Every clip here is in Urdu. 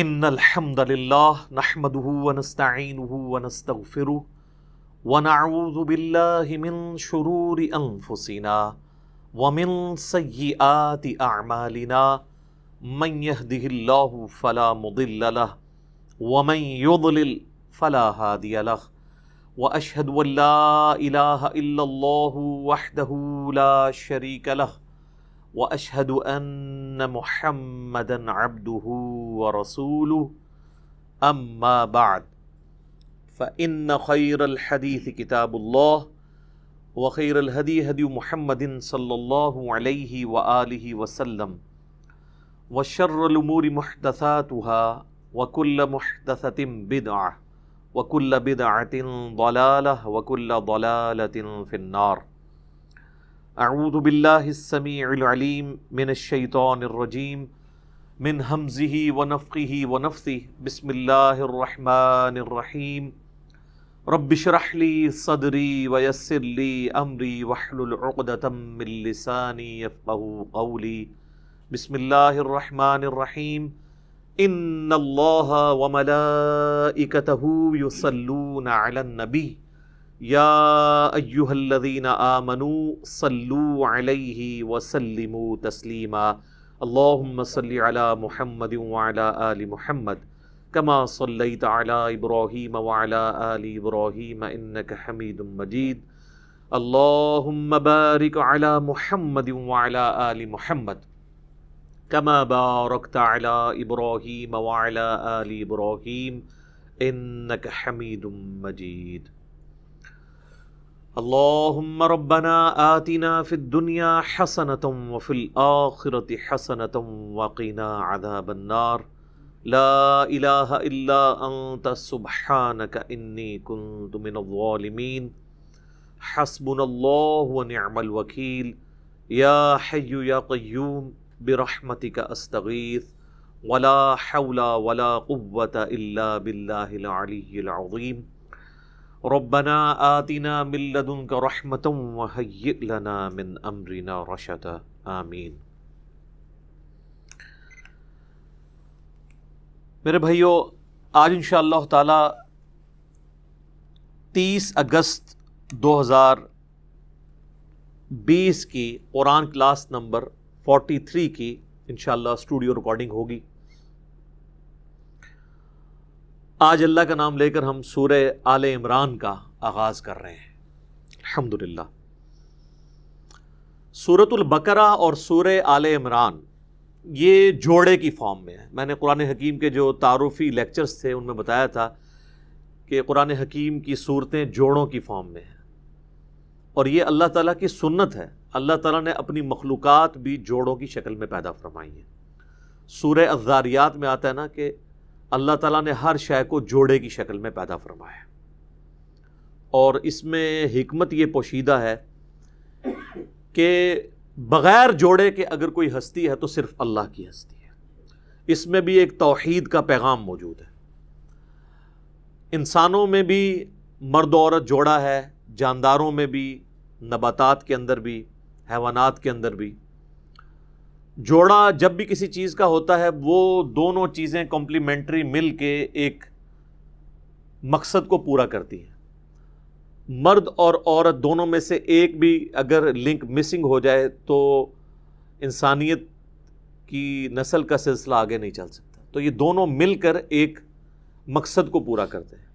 ان الحمد للہ نحمده ونستعینه ونستغفره ونعوذ باللہ من شرور انفسنا ومن سیئات اعمالنا من يهده اللہ فلا مضل له ومن يضلل فلا هادی له واشهد ان لا الہ الا اللہ وحدہ لا شریک له واشهد ان محمدا عبده ورسوله اما بعد فان خير الحديث كتاب الله وخير الهدي هدي محمد صلى الله عليه واله وسلم وشر الامور محدثاتها وكل محدثة بدعة وكل بدعة ضلالة وكل ضلالة في النار. اعوذ باللہ السمیع العلیم من الشیطان الرجیم من ہمزہ ونفخہ ونفثہ بسم اللہ الرحمن الرحیم رب اشرح لی صدری ویسر لی امری واحلل عقدۃ من لسانی یفقہوا قولی بسم اللہ الرحمن الرحیم ان اللہ وملائکتہ یصلون علی النبی یا ایہا الذین آمنوا صلوا علیہ وسلموا تسلیما اللہم صل علی محمد وعلی آل محمد کما صلیت علی ابراہیم وعلی آل ابراہیم انک حمید مجید اللہم بارک علی محمد وعلی آل محمد کما بارکت علی ابراہیم وعلی آل ابراہیم انک حمید مجید. اللہم ربنا آتنا فی الدنیا حسنة وفی الآخرة حسنة وقنا عذاب النار لا الہ الا انت سبحانک انی کنت من الظالمین حسبنا اللہ ونعم الوکیل یا حی یا قیوم برحمتک استغیث ولا حول ولا قوة الا باللہ العلی العظیم ربنا آتنا من لدنک رحمتا وہیئ لنا من امرنا رشدا آمین. میرے بھائیو، آج انشاءاللہ تعالی 30 اگست 2020 کی قرآن کلاس نمبر 43 کی انشاءاللہ اسٹوڈیو ریکارڈنگ ہوگی. آج اللہ کا نام لے کر ہم سورہ آل عمران کا آغاز کر رہے ہیں الحمدللہ. سورۃ البقرہ اور سورہ آل عمران یہ جوڑے کی فارم میں ہے. میں نے قرآن حکیم کے جو تعارفی لیکچرز تھے ان میں بتایا تھا کہ قرآن حکیم کی صورتیں جوڑوں کی فارم میں ہیں اور یہ اللہ تعالیٰ کی سنت ہے. اللہ تعالیٰ نے اپنی مخلوقات بھی جوڑوں کی شکل میں پیدا فرمائی ہیں. سورہ الذاریات میں آتا ہے نا کہ اللہ تعالیٰ نے ہر شے کو جوڑے کی شکل میں پیدا فرمایا ہے اور اس میں حکمت یہ پوشیدہ ہے کہ بغیر جوڑے کے اگر کوئی ہستی ہے تو صرف اللہ کی ہستی ہے. اس میں بھی ایک توحید کا پیغام موجود ہے. انسانوں میں بھی مرد و عورت جوڑا ہے، جانداروں میں بھی، نباتات کے اندر بھی، حیوانات کے اندر بھی. جوڑا جب بھی کسی چیز کا ہوتا ہے وہ دونوں چیزیں کمپلیمنٹری مل کے ایک مقصد کو پورا کرتی ہیں. مرد اور عورت دونوں میں سے ایک بھی اگر لنک مسنگ ہو جائے تو انسانیت کی نسل کا سلسلہ آگے نہیں چل سکتا. تو یہ دونوں مل کر ایک مقصد کو پورا کرتے ہیں.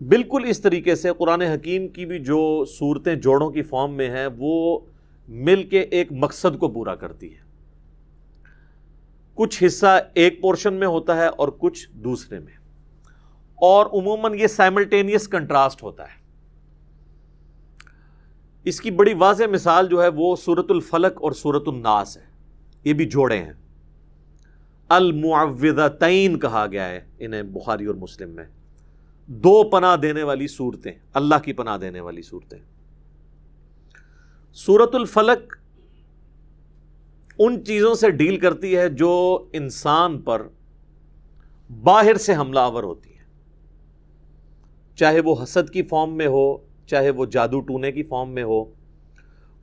بالکل اس طریقے سے قرآن حکیم کی بھی جو صورتیں جوڑوں کی فارم میں ہیں وہ مل کے ایک مقصد کو پورا کرتی ہے. کچھ حصہ ایک پورشن میں ہوتا ہے اور کچھ دوسرے میں، اور عموماً یہ سائملٹینیس کنٹراسٹ ہوتا ہے. اس کی بڑی واضح مثال جو ہے وہ سورۃ الفلق اور سورۃ الناس ہے. یہ بھی جوڑے ہیں. المعوذتین کہا گیا ہے انہیں بخاری اور مسلم میں. دو پناہ دینے والی صورتیں، اللہ کی پناہ دینے والی صورتیں. سورۃ الفلق ان چیزوں سے ڈیل کرتی ہے جو انسان پر باہر سے حملہ آور ہوتی ہیں، چاہے وہ حسد کی فارم میں ہو، چاہے وہ جادو ٹونے کی فارم میں ہو.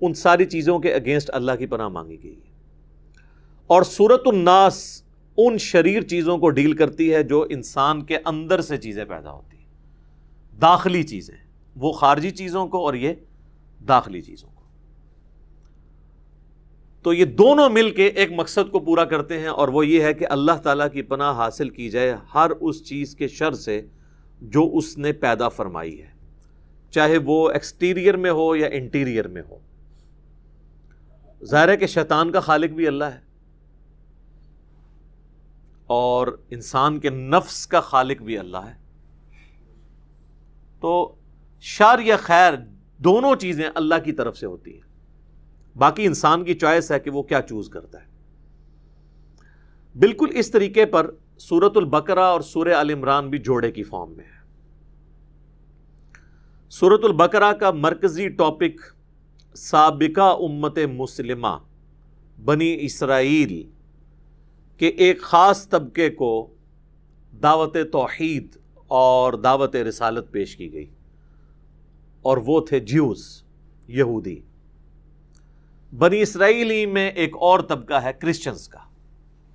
ان ساری چیزوں کے اگینسٹ اللہ کی پناہ مانگی گئی ہے. اور سورۃ الناس ان شریر چیزوں کو ڈیل کرتی ہے جو انسان کے اندر سے چیزیں پیدا ہوتی ہیں، داخلی چیزیں، وہ خارجی چیزوں کو اور یہ داخلی چیزوں کو۔ تو یہ دونوں مل کے ایک مقصد کو پورا کرتے ہیں، اور وہ یہ ہے کہ اللہ تعالیٰ کی پناہ حاصل کی جائے ہر اس چیز کے شر سے جو اس نے پیدا فرمائی ہے، چاہے وہ ایکسٹیریئر میں ہو یا انٹیریئر میں ہو۔ ظاہر ہے کہ شیطان کا خالق بھی اللہ ہے، اور انسان کے نفس کا خالق بھی اللہ ہے۔ تو شر یا خیر دونوں چیزیں اللہ کی طرف سے ہوتی ہیں، باقی انسان کی چوائس ہے کہ وہ کیا چوز کرتا ہے۔ بالکل اس طریقے پر سورۃ البقرہ اور سورہ آل عمران بھی جوڑے کی فارم میں ہے۔ سورۃ البقرہ کا مرکزی ٹاپک سابقہ امت مسلمہ بنی اسرائیل کہ ایک خاص طبقے کو دعوت توحید اور دعوت رسالت پیش کی گئی، اور وہ تھے جیوز، یہودی۔ بنی اسرائیلی میں ایک اور طبقہ ہے کرسچنز کا،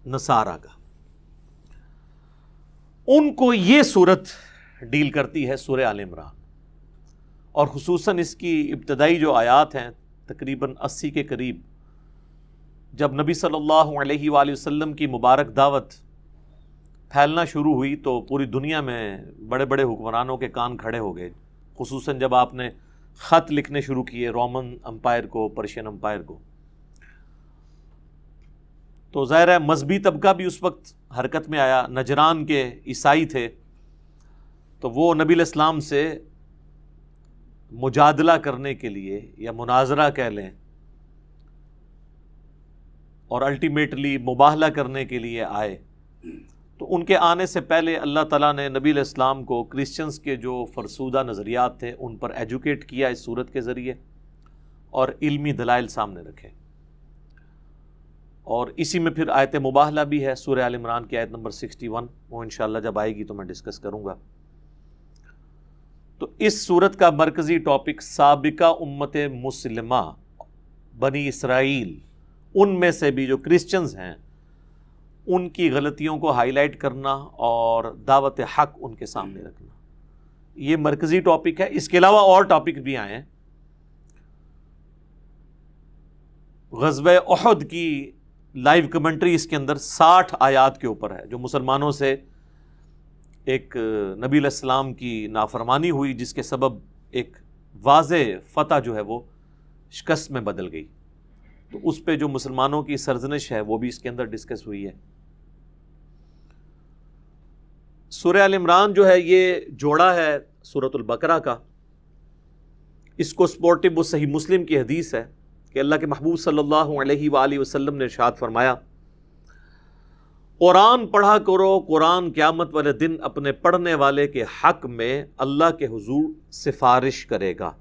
نصارہ کا۔ ان کو یہ صورت ڈیل کرتی ہے سورہ آل عمران، اور خصوصاً اس کی ابتدائی جو آیات ہیں تقریباً 80 کے قریب، جب نبی صلی اللہ علیہ وآلہ وسلم کی مبارک دعوت پھیلنا شروع ہوئی تو پوری دنیا میں بڑے بڑے حکمرانوں کے کان کھڑے ہو گئے، خصوصاً جب آپ نے خط لکھنے شروع کیے رومن امپائر کو، پرشین امپائر کو۔ تو ظاہر ہے مذہبی طبقہ بھی اس وقت حرکت میں آیا۔ نجران کے عیسائی تھے، تو وہ نبی علیہ السلام سے مجادلہ کرنے کے لیے یا مناظرہ کہہ لیں، اور الٹیمیٹلی مباہلہ کرنے کے لیے آئے۔ تو ان کے آنے سے پہلے اللہ تعالیٰ نے نبی علیہ السلام کو کرسچنز کے جو فرسودہ نظریات تھے ان پر ایجوکیٹ کیا اس صورت کے ذریعے، اور علمی دلائل سامنے رکھے۔ اور اسی میں پھر آیت مباہلہ بھی ہے، سورہ آل عمران کی آیت نمبر 61، وہ انشاءاللہ جب آئے گی تو میں ڈسکس کروں گا۔ تو اس صورت کا مرکزی ٹاپک سابقہ امت مسلمہ بنی اسرائیل، ان میں سے بھی جو کرسچنز ہیں ان کی غلطیوں کو ہائی لائٹ کرنا اور دعوت حق ان کے سامنے رکھنا، یہ مرکزی ٹاپک ہے۔ اس کے علاوہ اور ٹاپک بھی آئے ہیں۔ غزوہ احد کی لائیو کمنٹری اس کے اندر 60 آیات کے اوپر ہے، جو مسلمانوں سے ایک نبی علیہ السلام کی نافرمانی ہوئی، جس کے سبب ایک واضح فتح جو ہے وہ شکست میں بدل گئی۔ تو اس پہ جو مسلمانوں کی سرزنش ہے وہ بھی اس کے اندر ڈسکس ہوئی ہے۔ سورہ آل عمران جو ہے یہ جوڑا ہے سورۃ البقرہ کا۔ اس کو سپورٹو وہ صحیح مسلم کی حدیث ہے کہ اللہ کے محبوب صلی اللہ علیہ وآلہ وسلم نے ارشاد فرمایا، قرآن پڑھا کرو، قرآن قیامت والے دن اپنے پڑھنے والے کے حق میں اللہ کے حضور سفارش کرے گا۔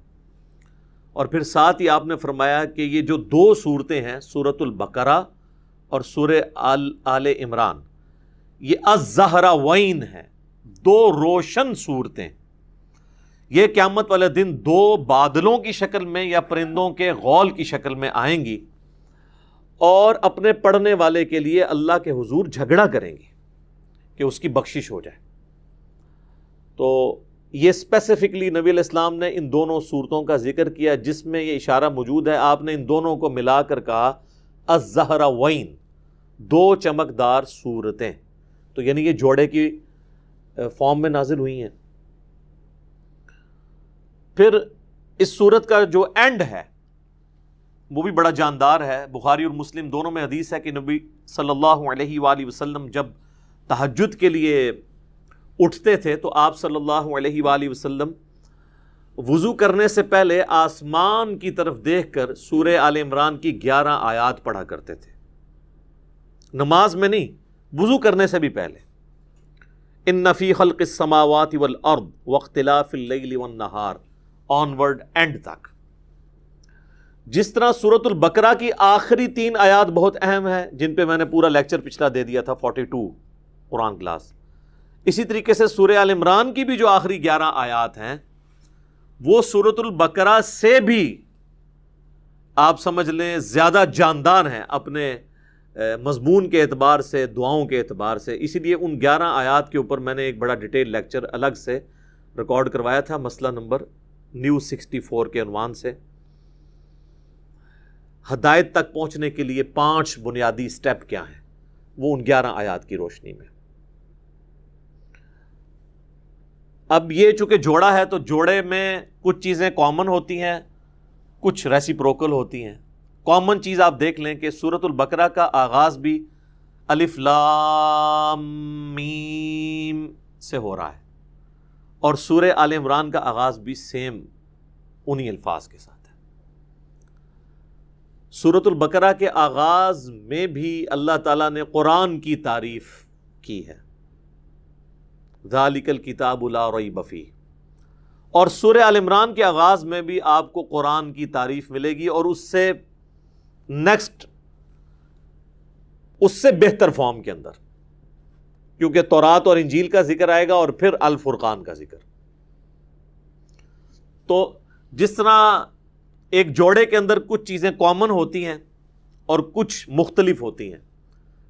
اور پھر ساتھ ہی آپ نے فرمایا کہ یہ جو دو صورتیں ہیں سورۃ البقرہ اور سورہ آل عمران، یہ الزہراوین ہیں، دو روشن صورتیں۔ یہ قیامت والے دن دو بادلوں کی شکل میں یا پرندوں کے غول کی شکل میں آئیں گی، اور اپنے پڑھنے والے کے لیے اللہ کے حضور جھگڑا کریں گی کہ اس کی بخشش ہو جائے۔ تو یہ اسپیسیفکلی نبی علیہ السلام نے ان دونوں صورتوں کا ذکر کیا، جس میں یہ اشارہ موجود ہے، آپ نے ان دونوں کو ملا کر کہا الزہراوین، دو چمکدار صورتیں۔ تو یعنی یہ جوڑے کی فارم میں نازل ہوئی ہیں۔ پھر اس صورت کا جو اینڈ ہے وہ بھی بڑا جاندار ہے۔ بخاری اور مسلم دونوں میں حدیث ہے کہ نبی صلی اللہ علیہ وآلہ وسلم جب تہجد کے لیے اٹھتے تھے تو آپ صلی اللہ علیہ وآلہ وسلم وضو کرنے سے پہلے آسمان کی طرف دیکھ کر سورہ آل عمران کی 11 آیات پڑھا کرتے تھے، نماز میں نہیں، وضو کرنے سے بھی پہلے۔ ان فی خلق السماوات والارض واختلاف اللیل والنہار آنورڈ اینڈ تک۔ جس طرح سورۃ البقرہ کی آخری 3 آیات بہت اہم ہیں، جن پہ میں نے پورا لیکچر پچھلا دے دیا تھا 42 قرآن کلاس، اسی طریقے سے سورہ آل عمران کی بھی جو آخری 11 آیات ہیں وہ سورۃ البقرہ سے بھی آپ سمجھ لیں زیادہ جاندار ہیں اپنے مضمون کے اعتبار سے، دعاؤں کے اعتبار سے. اسی لیے ان 11 آیات کے اوپر میں نے ایک بڑا ڈیٹیل لیکچر الگ سے ریکارڈ کروایا تھا، مسئلہ نمبر نیو 64 کے عنوان سے. ہدایت تک پہنچنے کے لیے 5 بنیادی سٹیپ کیا ہیں، وہ ان 11 آیات کی روشنی میں. اب یہ چونکہ جوڑا ہے تو جوڑے میں کچھ چیزیں کامن ہوتی ہیں، کچھ ریسیپروکل ہوتی ہیں. کامن چیز آپ دیکھ لیں کہ سورۃ البقرہ کا آغاز بھی الف لام میم سے ہو رہا ہے، اور سورہ آل عمران کا آغاز بھی سیم انہی الفاظ کے ساتھ ہے. سورۃ البقرہ کے آغاز میں بھی اللہ تعالیٰ نے قرآن کی تعریف کی ہے، ذالک الکتاب لا ریب فیہ. اور سورہ آل عمران کے آغاز میں بھی آپ کو قرآن کی تعریف ملے گی، اور اس سے نیکسٹ، اس سے بہتر فارم کے اندر، کیونکہ تورات اور انجیل کا ذکر آئے گا اور پھر الفرقان کا ذکر. تو جس طرح ایک جوڑے کے اندر کچھ چیزیں کامن ہوتی ہیں اور کچھ مختلف ہوتی ہیں،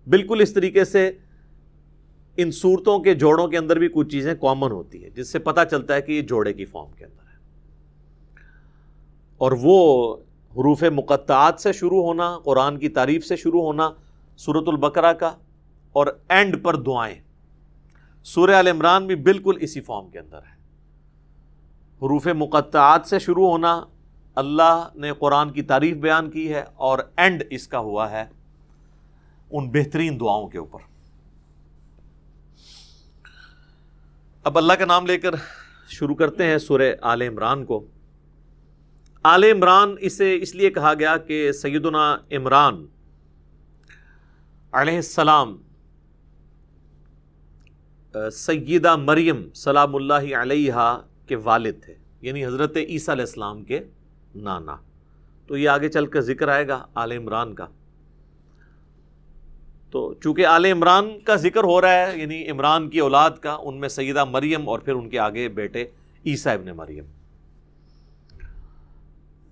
بالکل اس طریقے سے ان صورتوں کے جوڑوں کے اندر بھی کچھ چیزیں کامن ہوتی ہیں، جس سے پتہ چلتا ہے کہ یہ جوڑے کی فارم کے اندر ہے. اور وہ حروف مقطعات سے شروع ہونا، قرآن کی تعریف سے شروع ہونا سورۃ البقرہ کا، اور اینڈ پر دعائیں. سورہ آل عمران بھی بالکل اسی فارم کے اندر ہے، حروف مقطعات سے شروع ہونا، اللہ نے قرآن کی تعریف بیان کی ہے، اور اینڈ اس کا ہوا ہے ان بہترین دعاؤں کے اوپر. اب اللہ کا نام لے کر شروع کرتے ہیں سورہ آل عمران کو. آل عمران اسے اس لیے کہا گیا کہ سیدنا عمران علیہ السلام سیدہ مریم سلام اللہ علیہا کے والد تھے، یعنی حضرت عیسیٰ علیہ السلام کے نانا. تو یہ آگے چل کر ذکر آئے گا آل عمران کا. تو چونکہ آل عمران کا ذکر ہو رہا ہے، یعنی عمران کی اولاد کا، ان میں سیدہ مریم اور پھر ان کے آگے بیٹے عیسیٰ ابن مریم.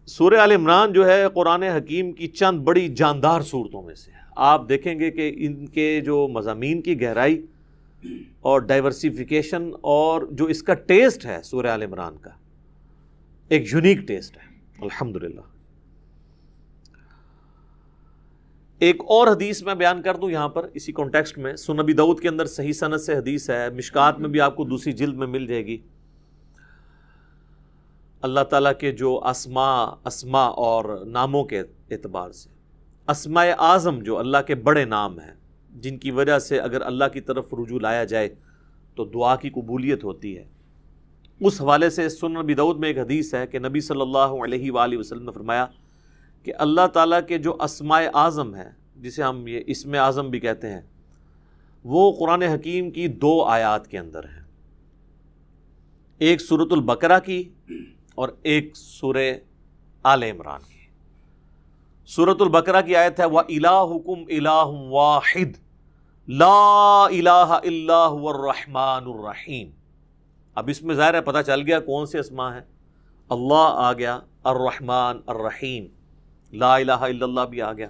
سورہ آل عمران جو ہے قرآن حکیم کی چند بڑی جاندار صورتوں میں سے ہے. آپ دیکھیں گے کہ ان کے جو مضامین کی گہرائی اور ڈائیورسیفیکیشن اور جو اس کا ٹیسٹ ہے سورہ آل عمران کا، ایک یونیک ٹیسٹ ہے الحمدللہ. ایک اور حدیث میں بیان کر دوں یہاں پر اسی کانٹیکسٹ میں. سنن ابی داؤد کے اندر صحیح سند سے حدیث ہے، مشکات میں بھی آپ کو دوسری جلد میں مل جائے گی. اللہ تعالیٰ کے جو اسماء اور ناموں کے اعتبار سے، اسماء اعظم جو اللہ کے بڑے نام ہیں، جن کی وجہ سے اگر اللہ کی طرف رجوع لایا جائے تو دعا کی قبولیت ہوتی ہے، اس حوالے سے سنن ابی داؤد میں ایک حدیث ہے کہ نبی صلی اللہ علیہ وآلہ وسلم نے فرمایا کہ اللہ تعالیٰ کے جو اسماء اعظم ہیں، جسے ہم یہ اسم اعظم بھی کہتے ہیں، وہ قرآن حکیم کی 2 آیات کے اندر ہیں، ایک سورۃ البقرہ کی اور ایک سورہ آل عمران کی. سورۃ البقرہ کی آیت ہے وَإِلَٰهُكُمْ إِلَٰهٌ وَاحِدٌ لَا إِلَٰهَ إِلَّا هُوَ الرَّحْمَٰنُ الرَّحِيمُ. اب اس میں ظاہر ہے پتہ چل گیا کون سے اسماء ہیں. اللہ آ گیا، الرحمن الرحیم، لا الہ الا اللہ بھی آ گیا.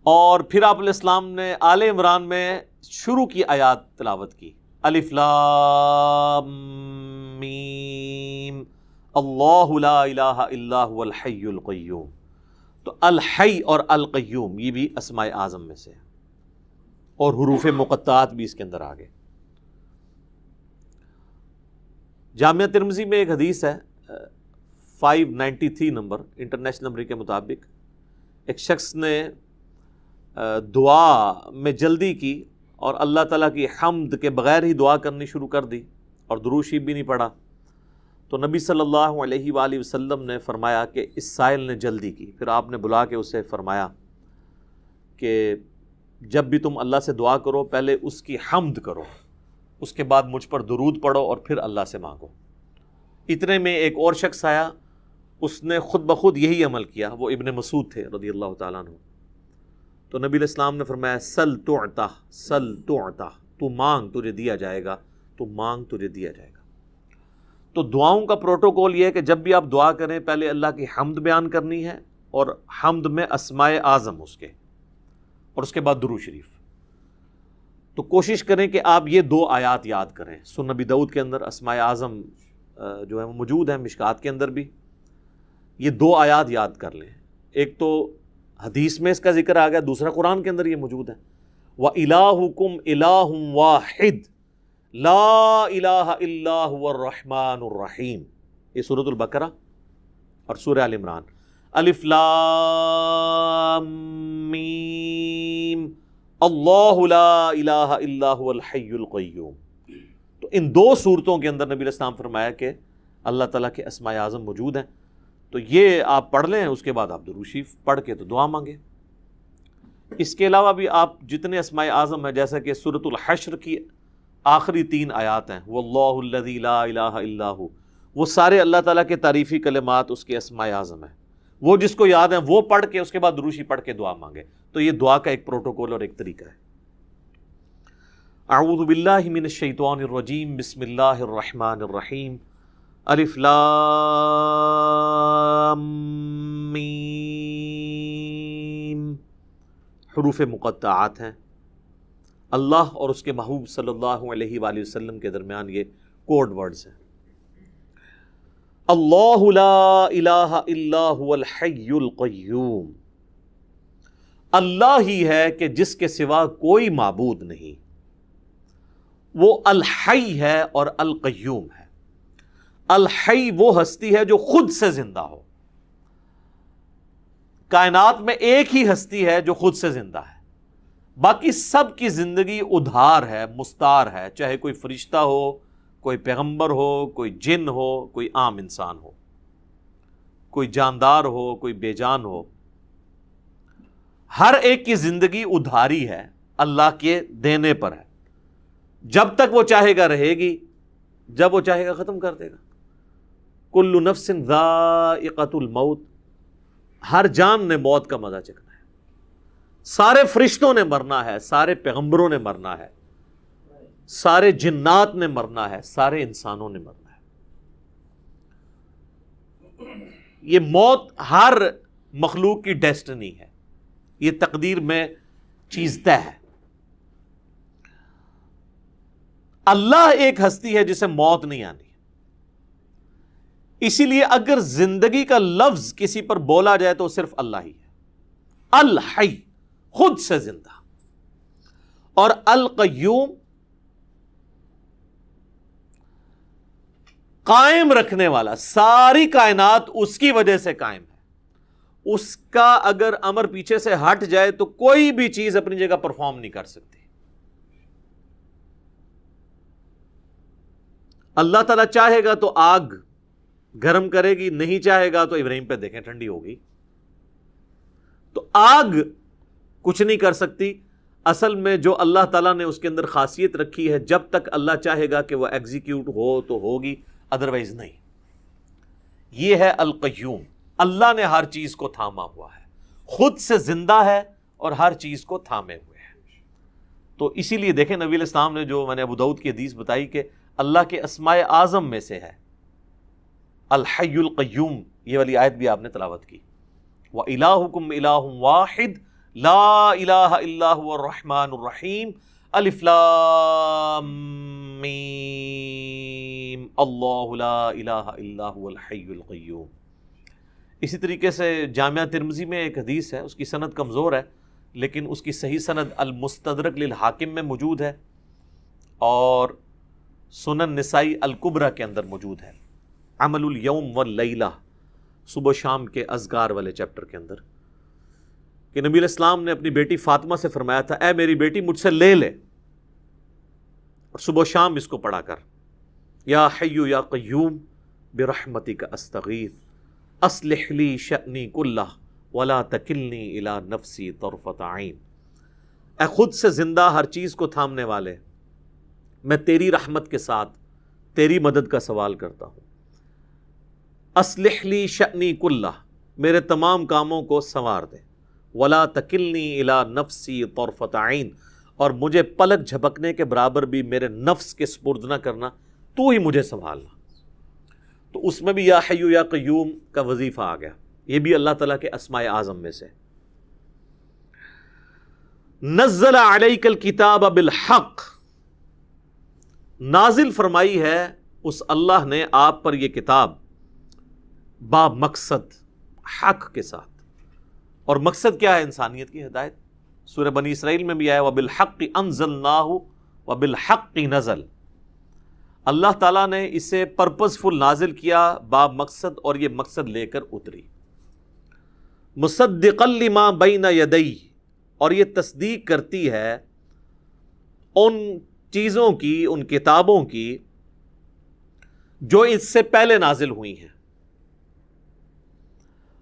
اور پھر آپ علیہ السلام نے آل عمران میں شروع کی آیات تلاوت کی، الف لام میم اللہ لا الہ الا هو الحی القیوم. تو الحی اور القیوم یہ بھی اسماء اعظم میں سے ہے، اور حروف مقطعات بھی اس کے اندر آ گئے. جامعہ ترمذی میں ایک حدیث ہے 593 نمبر انٹرنیشنل نمبر کے مطابق، ایک شخص نے دعا میں جلدی کی اور اللہ تعالیٰ کی حمد کے بغیر ہی دعا کرنی شروع کر دی اور درود شریف بھی نہیں پڑھا. تو نبی صلی اللہ علیہ وآلہ وسلم نے فرمایا کہ اس سائل نے جلدی کی. پھر آپ نے بلا کے اسے فرمایا کہ جب بھی تم اللہ سے دعا کرو پہلے اس کی حمد کرو، اس کے بعد مجھ پر درود پڑھو اور پھر اللہ سے مانگو. اتنے میں ایک اور شخص آیا، اس نے خود بخود یہی عمل کیا، وہ ابن مسعود تھے رضی اللہ تعالیٰ عنہ. تو نبی علیہ السلام نے فرمایا سل تعطا، سل تعطا، تو مانگ تجھے دیا جائے گا، تو مانگ تجھے دیا جائے گا. تو دعاؤں کا پروٹوکول یہ ہے کہ جب بھی آپ دعا کریں پہلے اللہ کی حمد بیان کرنی ہے، اور حمد میں اسماء اعظم اس کے اور اس کے بعد درود شریف. تو کوشش کریں کہ آپ یہ 2 آیات یاد کریں. سنن نبی داؤد کے اندر اسماء اعظم جو ہے وہ موجود ہیں، مشکات کے اندر بھی. یہ 2 آیات یاد کر لیں. ایک تو حدیث میں اس کا ذکر آ گیا، دوسرا قرآن کے اندر یہ موجود ہے. وَإِلَٰهُكُمْ إِلَٰهٌ وَاحِدٌ لَا إِلَٰهَ إِلَّا هُوَ الرَّحْمَٰنُ الرَّحِيمُ. یہ سورۃ البقرہ اور سورہ آل عمران. الف لام میم اللہ لا الہ الا هو الحی القیوم. تو ان 2 صورتوں کے اندر نبی علیہ السلام فرمایا کہ اللہ تعالیٰ کے اسماء اعظم موجود ہیں. تو یہ آپ پڑھ لیں، اس کے بعد آپ درود شریف پڑھ کے تو دعا مانگیں. اس کے علاوہ بھی آپ جتنے اسماء اعظم ہیں، جیسا کہ سورۃ الحشر کی آخری 3 آیات ہیں، واللہ الذی لا الہ الا ہو، وہ سارے اللہ تعالیٰ کے تعریفی کلمات اس کے اسماء اعظم ہیں. وہ جس کو یاد ہیں وہ پڑھ کے اس کے بعد درود شریف پڑھ کے دعا مانگے. تو یہ دعا کا ایک پروٹوکول اور ایک طریقہ ہے. اعوذ باللہ من الشیطان الرجیم، بسم اللہ الرحمن الرحیم. الف لام میم. حروف مقطعات ہیں. اللہ اور اس کے محبوب صلی اللہ علیہ وآلہ وسلم کے درمیان یہ کوڈ ورڈز ہیں. اللہ لا الہ الا هو الحی القیوم. اللہ ہی ہے کہ جس کے سوا کوئی معبود نہیں. وہ الحی ہے اور القیوم ہے. الحی وہ ہستی ہے جو خود سے زندہ ہو. کائنات میں ایک ہی ہستی ہے جو خود سے زندہ ہے. باقی سب کی زندگی ادھار ہے، مستار ہے، چاہے کوئی فرشتہ ہو، کوئی پیغمبر ہو، کوئی جن ہو، کوئی عام انسان ہو، کوئی جاندار ہو، کوئی بے جان ہو. ہر ایک کی زندگی ادھاری ہے، اللہ کے دینے پر ہے. جب تک وہ چاہے گا رہے گی، جب وہ چاہے گا ختم کر دے گا. کل نفس ذائقۃ الموت. ہر جان نے موت کا مزہ چکھنا ہے. سارے فرشتوں نے مرنا ہے، سارے پیغمبروں نے مرنا ہے، سارے جنات نے مرنا ہے، سارے انسانوں نے مرنا ہے. یہ موت ہر مخلوق کی ڈیسٹنی ہے، یہ تقدیر میں چیز طے ہے. اللہ ایک ہستی ہے جسے موت نہیں آنی. اسی لیے اگر زندگی کا لفظ کسی پر بولا جائے تو صرف اللہ ہی ہے. الحی، خود سے زندہ، اور القیوم، قائم رکھنے والا. ساری کائنات اس کی وجہ سے قائم ہے. اس کا اگر امر پیچھے سے ہٹ جائے تو کوئی بھی چیز اپنی جگہ پرفارم نہیں کر سکتی. اللہ تعالیٰ چاہے گا تو آگ گرم کرے گی، نہیں چاہے گا تو ابراہیم پہ دیکھیں ٹھنڈی ہوگی. تو آگ کچھ نہیں کر سکتی. اصل میں جو اللہ تعالیٰ نے اس کے اندر خاصیت رکھی ہے، جب تک اللہ چاہے گا کہ وہ ایگزیکیوٹ ہو تو ہوگی، ادروائز نہیں. یہ ہے القیوم. اللہ نے ہر چیز کو تھاما ہوا ہے، خود سے زندہ ہے اور ہر چیز کو تھامے ہوئے ہے. تو اسی لیے دیکھیں نبی علیہ السلام نے جو میں نے ابو داؤد کی حدیث بتائی کہ اللہ کے اسماء اعظم میں سے ہے الحی القیوم. یہ والی آیت بھی آپ نے تلاوت کی. وَإِلَٰهُكُمْ إِلَٰهٌ وَاحِدٌ لَا إِلَٰهَ إِلَّا هُوَ الرَّحْمَٰنُ الرَّحِيمُ. الف لام میم اللہ لا الہ الا هو الحی القیوم. اسی طریقے سے جامعہ ترمذی میں ایک حدیث ہے، اس کی سند کمزور ہے لیکن اس کی صحیح سند المستدرک للحاکم میں موجود ہے اور سنن نسائی الکبریٰ کے اندر موجود ہے. عمل الیوم واللیلہ، صبح شام کے اذکار والے چیپٹر کے اندر، کہ نبی علیہ السلام نے اپنی بیٹی فاطمہ سے فرمایا تھا، اے میری بیٹی مجھ سے لے لے اور صبح شام اس کو پڑھا کر. یا حی یا قیوم برحمتک استغیث اصلح لی شأنی کلہ ولا تکلنی الی نفسی طرفۃ عین. اے خود سے زندہ ہر چیز کو تھامنے والے، میں تیری رحمت کے ساتھ تیری مدد کا سوال کرتا ہوں. اصلح لی شأنی کلہ، میرے تمام کاموں کو سنوار دے. ولا تکلنی الی نفسی طرفۃ عین، اور مجھے پلک جھپکنے کے برابر بھی میرے نفس کے سپرد نہ کرنا، تو ہی مجھے سنبھالنا. تو اس میں بھی یا حی یا قیوم کا وظیفہ آ گیا. یہ بھی اللہ تعالیٰ کے اسماء اعظم میں سے. نزل علیک الکتاب بالحق، نازل فرمائی ہے اس اللہ نے آپ پر یہ کتاب با مقصد، حق کے ساتھ. اور مقصد کیا ہے؟ انسانیت کی ہدایت. سورہ بنی اسرائیل میں بھی آیا وَبِالْحَقِّ أَنزَلْنَاهُ وَبِالْحَقِّ نَزَلَ. اللہ تعالیٰ نے اسے پرپزفل نازل کیا با مقصد، اور یہ مقصد لے کر اتری. مُصَدِّقًا لِمَا بَيْنَ يَدَيْهِ، اور یہ تصدیق کرتی ہے ان چیزوں کی، ان کتابوں کی جو اس سے پہلے نازل ہوئی ہیں.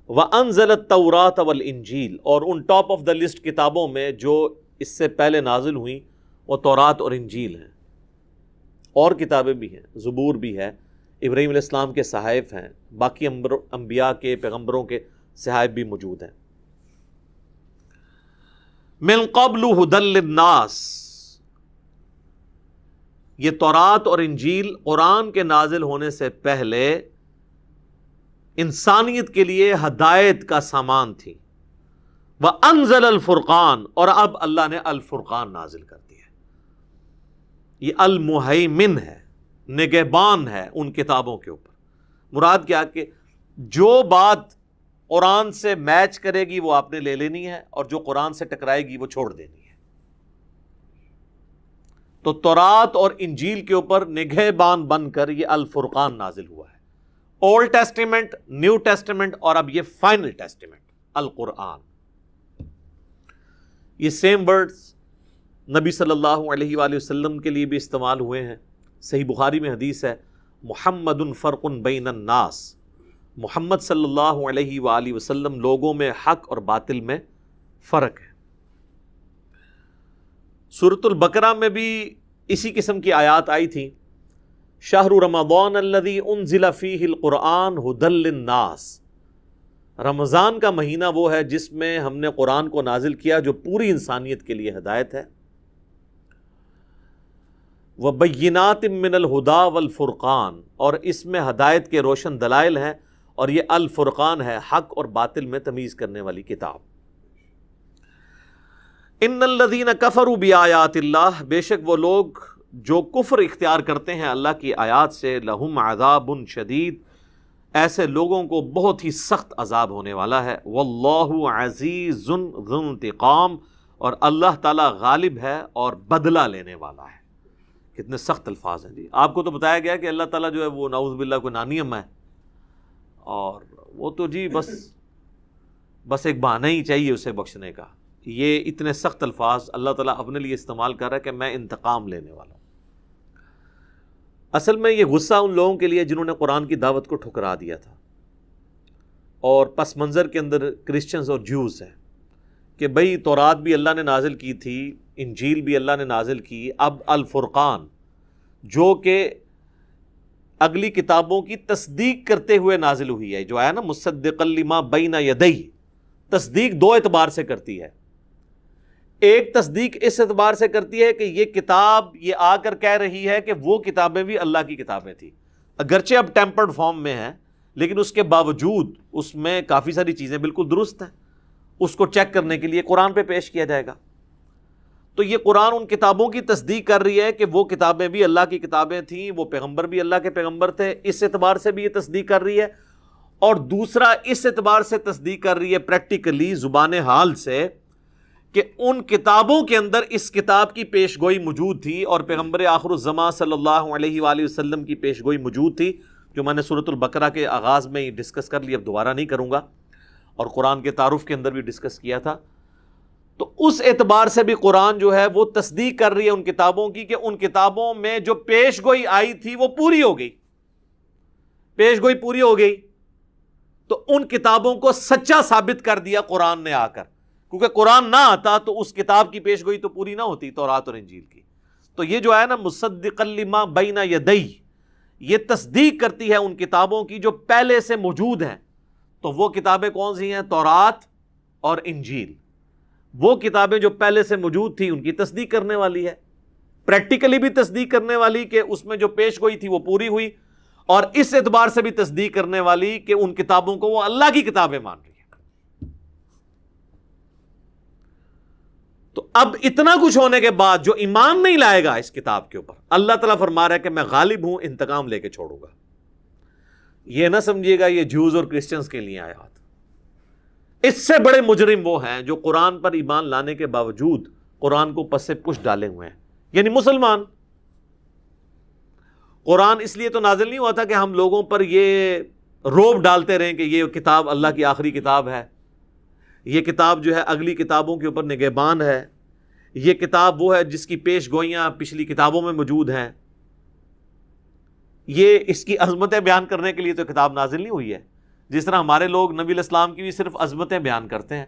وَأَنزَلَ التَّوْرَاةَ وَالْإِنْجِيلَ، اور ان ٹاپ آف دا لسٹ کتابوں میں جو اس سے پہلے نازل ہوئیں وہ تورات اور انجیل ہیں. اور کتابیں بھی ہیں، زبور بھی ہے، ابراہیم علیہ السلام کے صحائف ہیں، باقی انبیاء کے، پیغمبروں کے صحائف بھی موجود ہیں. من قبل ھدی للناس، یہ تورات اور انجیل قرآن کے نازل ہونے سے پہلے انسانیت کے لیے ہدایت کا سامان تھی. وَأَنزَلَ الْفُرْقَانَ، اور اب اللہ نے الفرقان نازل کر دیا. یہ المہیمن ہے، نگہبان ہے ان کتابوں کے اوپر. مراد کیا کہ جو بات قرآن سے میچ کرے گی وہ آپ نے لے لینی ہے، اور جو قرآن سے ٹکرائے گی وہ چھوڑ دینی ہے. تو تورات اور انجیل کے اوپر نگہبان بن کر یہ الفرقان نازل ہوا ہے. اولڈ ٹیسٹیمنٹ، نیو ٹیسٹیمنٹ، اور اب یہ فائنل ٹیسٹیمنٹ القرآن. یہ سیم ورڈز نبی صلی اللہ علیہ وآلہ وسلم کے لیے بھی استعمال ہوئے ہیں. صحیح بخاری میں حدیث ہے محمد فرق بین الناس، محمد صلی اللہ علیہ وآلہ وسلم لوگوں میں حق اور باطل میں فرق ہے. سورۃ البقرہ میں بھی اسی قسم کی آیات آئی تھی. شہر رمضان الذی انزل فیہ القرآن ھدی للناس، رمضان کا مہینہ وہ ہے جس میں ہم نے قرآن کو نازل کیا جو پوری انسانیت کے لیے ہدایت ہے. وبینات من الہدی والفرقان، اور اس میں ہدایت کے روشن دلائل ہیں، اور یہ الفرقان ہے حق اور باطل میں تمیز کرنے والی کتاب. ان الذین کفروا بآیات اللہ، بے شک وہ لوگ جو کفر اختیار کرتے ہیں اللہ کی آیات سے، لہم عذاب شدید، ایسے لوگوں کو بہت ہی سخت عذاب ہونے والا ہے. واللہ عزیز ذو انتقام، اور اللہ تعالیٰ غالب ہے اور بدلہ لینے والا ہے. کتنے سخت الفاظ ہیں جی. آپ کو تو بتایا گیا کہ اللہ تعالیٰ جو ہے وہ نعوذ باللہ کو نانیم ہے، اور وہ تو جی بس ایک بہانہ ہی چاہیے اسے بخشنے کا. یہ اتنے سخت الفاظ اللہ تعالیٰ اپنے لیے استعمال کر رہا ہے کہ میں انتقام لینے والا ہوں. اصل میں یہ غصہ ان لوگوں کے لیے جنہوں نے قرآن کی دعوت کو ٹھکرا دیا تھا، اور پس منظر کے اندر کرسچنز اور جوز ہیں کہ بھئی تورات بھی اللہ نے نازل کی تھی، انجیل بھی اللہ نے نازل کی، اب الفرقان جو کہ اگلی کتابوں کی تصدیق کرتے ہوئے نازل ہوئی ہے، جو آیا نا مصدقا لما بین یدیہ، تصدیق دو اعتبار سے کرتی ہے. ایک تصدیق اس اعتبار سے کرتی ہے کہ یہ کتاب یہ آ کر کہہ رہی ہے کہ وہ کتابیں بھی اللہ کی کتابیں تھیں، اگرچہ اب ٹیمپرڈ فارم میں ہیں، لیکن اس کے باوجود اس میں کافی ساری چیزیں بالکل درست ہیں. اس کو چیک کرنے کے لیے قرآن پہ پیش کیا جائے گا. تو یہ قرآن ان کتابوں کی تصدیق کر رہی ہے کہ وہ کتابیں بھی اللہ کی کتابیں تھیں، وہ پیغمبر بھی اللہ کے پیغمبر تھے، اس اعتبار سے بھی یہ تصدیق کر رہی ہے. اور دوسرا اس اعتبار سے تصدیق کر رہی ہے پریکٹیکلی زبان حال سے کہ ان کتابوں کے اندر اس کتاب کی پیش گوئی موجود تھی، اور پیغمبر آخر الزمان صلی اللہ علیہ وآلہ وسلم کی پیش گوئی موجود تھی، جو میں نے سورۃ البقرہ کے آغاز میں ڈسکس کر لی، اب دوبارہ نہیں کروں گا، اور قرآن کے تعارف کے اندر بھی ڈسکس کیا تھا. تو اس اعتبار سے بھی قرآن جو ہے وہ تصدیق کر رہی ہے ان کتابوں کی کہ ان کتابوں میں جو پیش گوئی آئی تھی وہ پوری ہو گئی، پیش گوئی پوری ہو گئی. تو ان کتابوں کو سچا ثابت کر دیا قرآن نے آ کر، کیونکہ قرآن نہ آتا تو اس کتاب کی پیش گوئی تو پوری نہ ہوتی، تورات اور انجیل کی. تو یہ جو ہے نا مصدقا لما بین یدیہ، یہ تصدیق کرتی ہے ان کتابوں کی جو پہلے سے موجود ہیں. تو وہ کتابیں کون سی ہیں؟ تورات اور انجیل. وہ کتابیں جو پہلے سے موجود تھی ان کی تصدیق کرنے والی ہے، پریکٹیکلی بھی تصدیق کرنے والی کہ اس میں جو پیش گوئی تھی وہ پوری ہوئی، اور اس اعتبار سے بھی تصدیق کرنے والی کہ ان کتابوں کو وہ اللہ کی کتابیں مان رہی ہے. تو اب اتنا کچھ ہونے کے بعد جو ایمان نہیں لائے گا اس کتاب کے اوپر، اللہ تعالیٰ فرما رہا ہے کہ میں غالب ہوں، انتقام لے کے چھوڑوں گا۔ یہ نہ سمجھیے گا یہ جوز اور کرسچنز کے لیے آیات، اس سے بڑے مجرم وہ ہیں جو قرآن پر ایمان لانے کے باوجود قرآن کو پس سے پش ڈالے ہوئے ہیں، یعنی مسلمان۔ قرآن اس لیے تو نازل نہیں ہوا تھا کہ ہم لوگوں پر یہ روب ڈالتے رہیں کہ یہ کتاب اللہ کی آخری کتاب ہے، یہ کتاب جو ہے اگلی کتابوں کے اوپر نگہبان ہے، یہ کتاب وہ ہے جس کی پیش گوئیاں پچھلی کتابوں میں موجود ہیں۔ یہ اس کی عظمتیں بیان کرنے کے لیے تو کتاب نازل نہیں ہوئی ہے۔ جس طرح ہمارے لوگ نبی علیہ السلام کی بھی صرف عظمتیں بیان کرتے ہیں،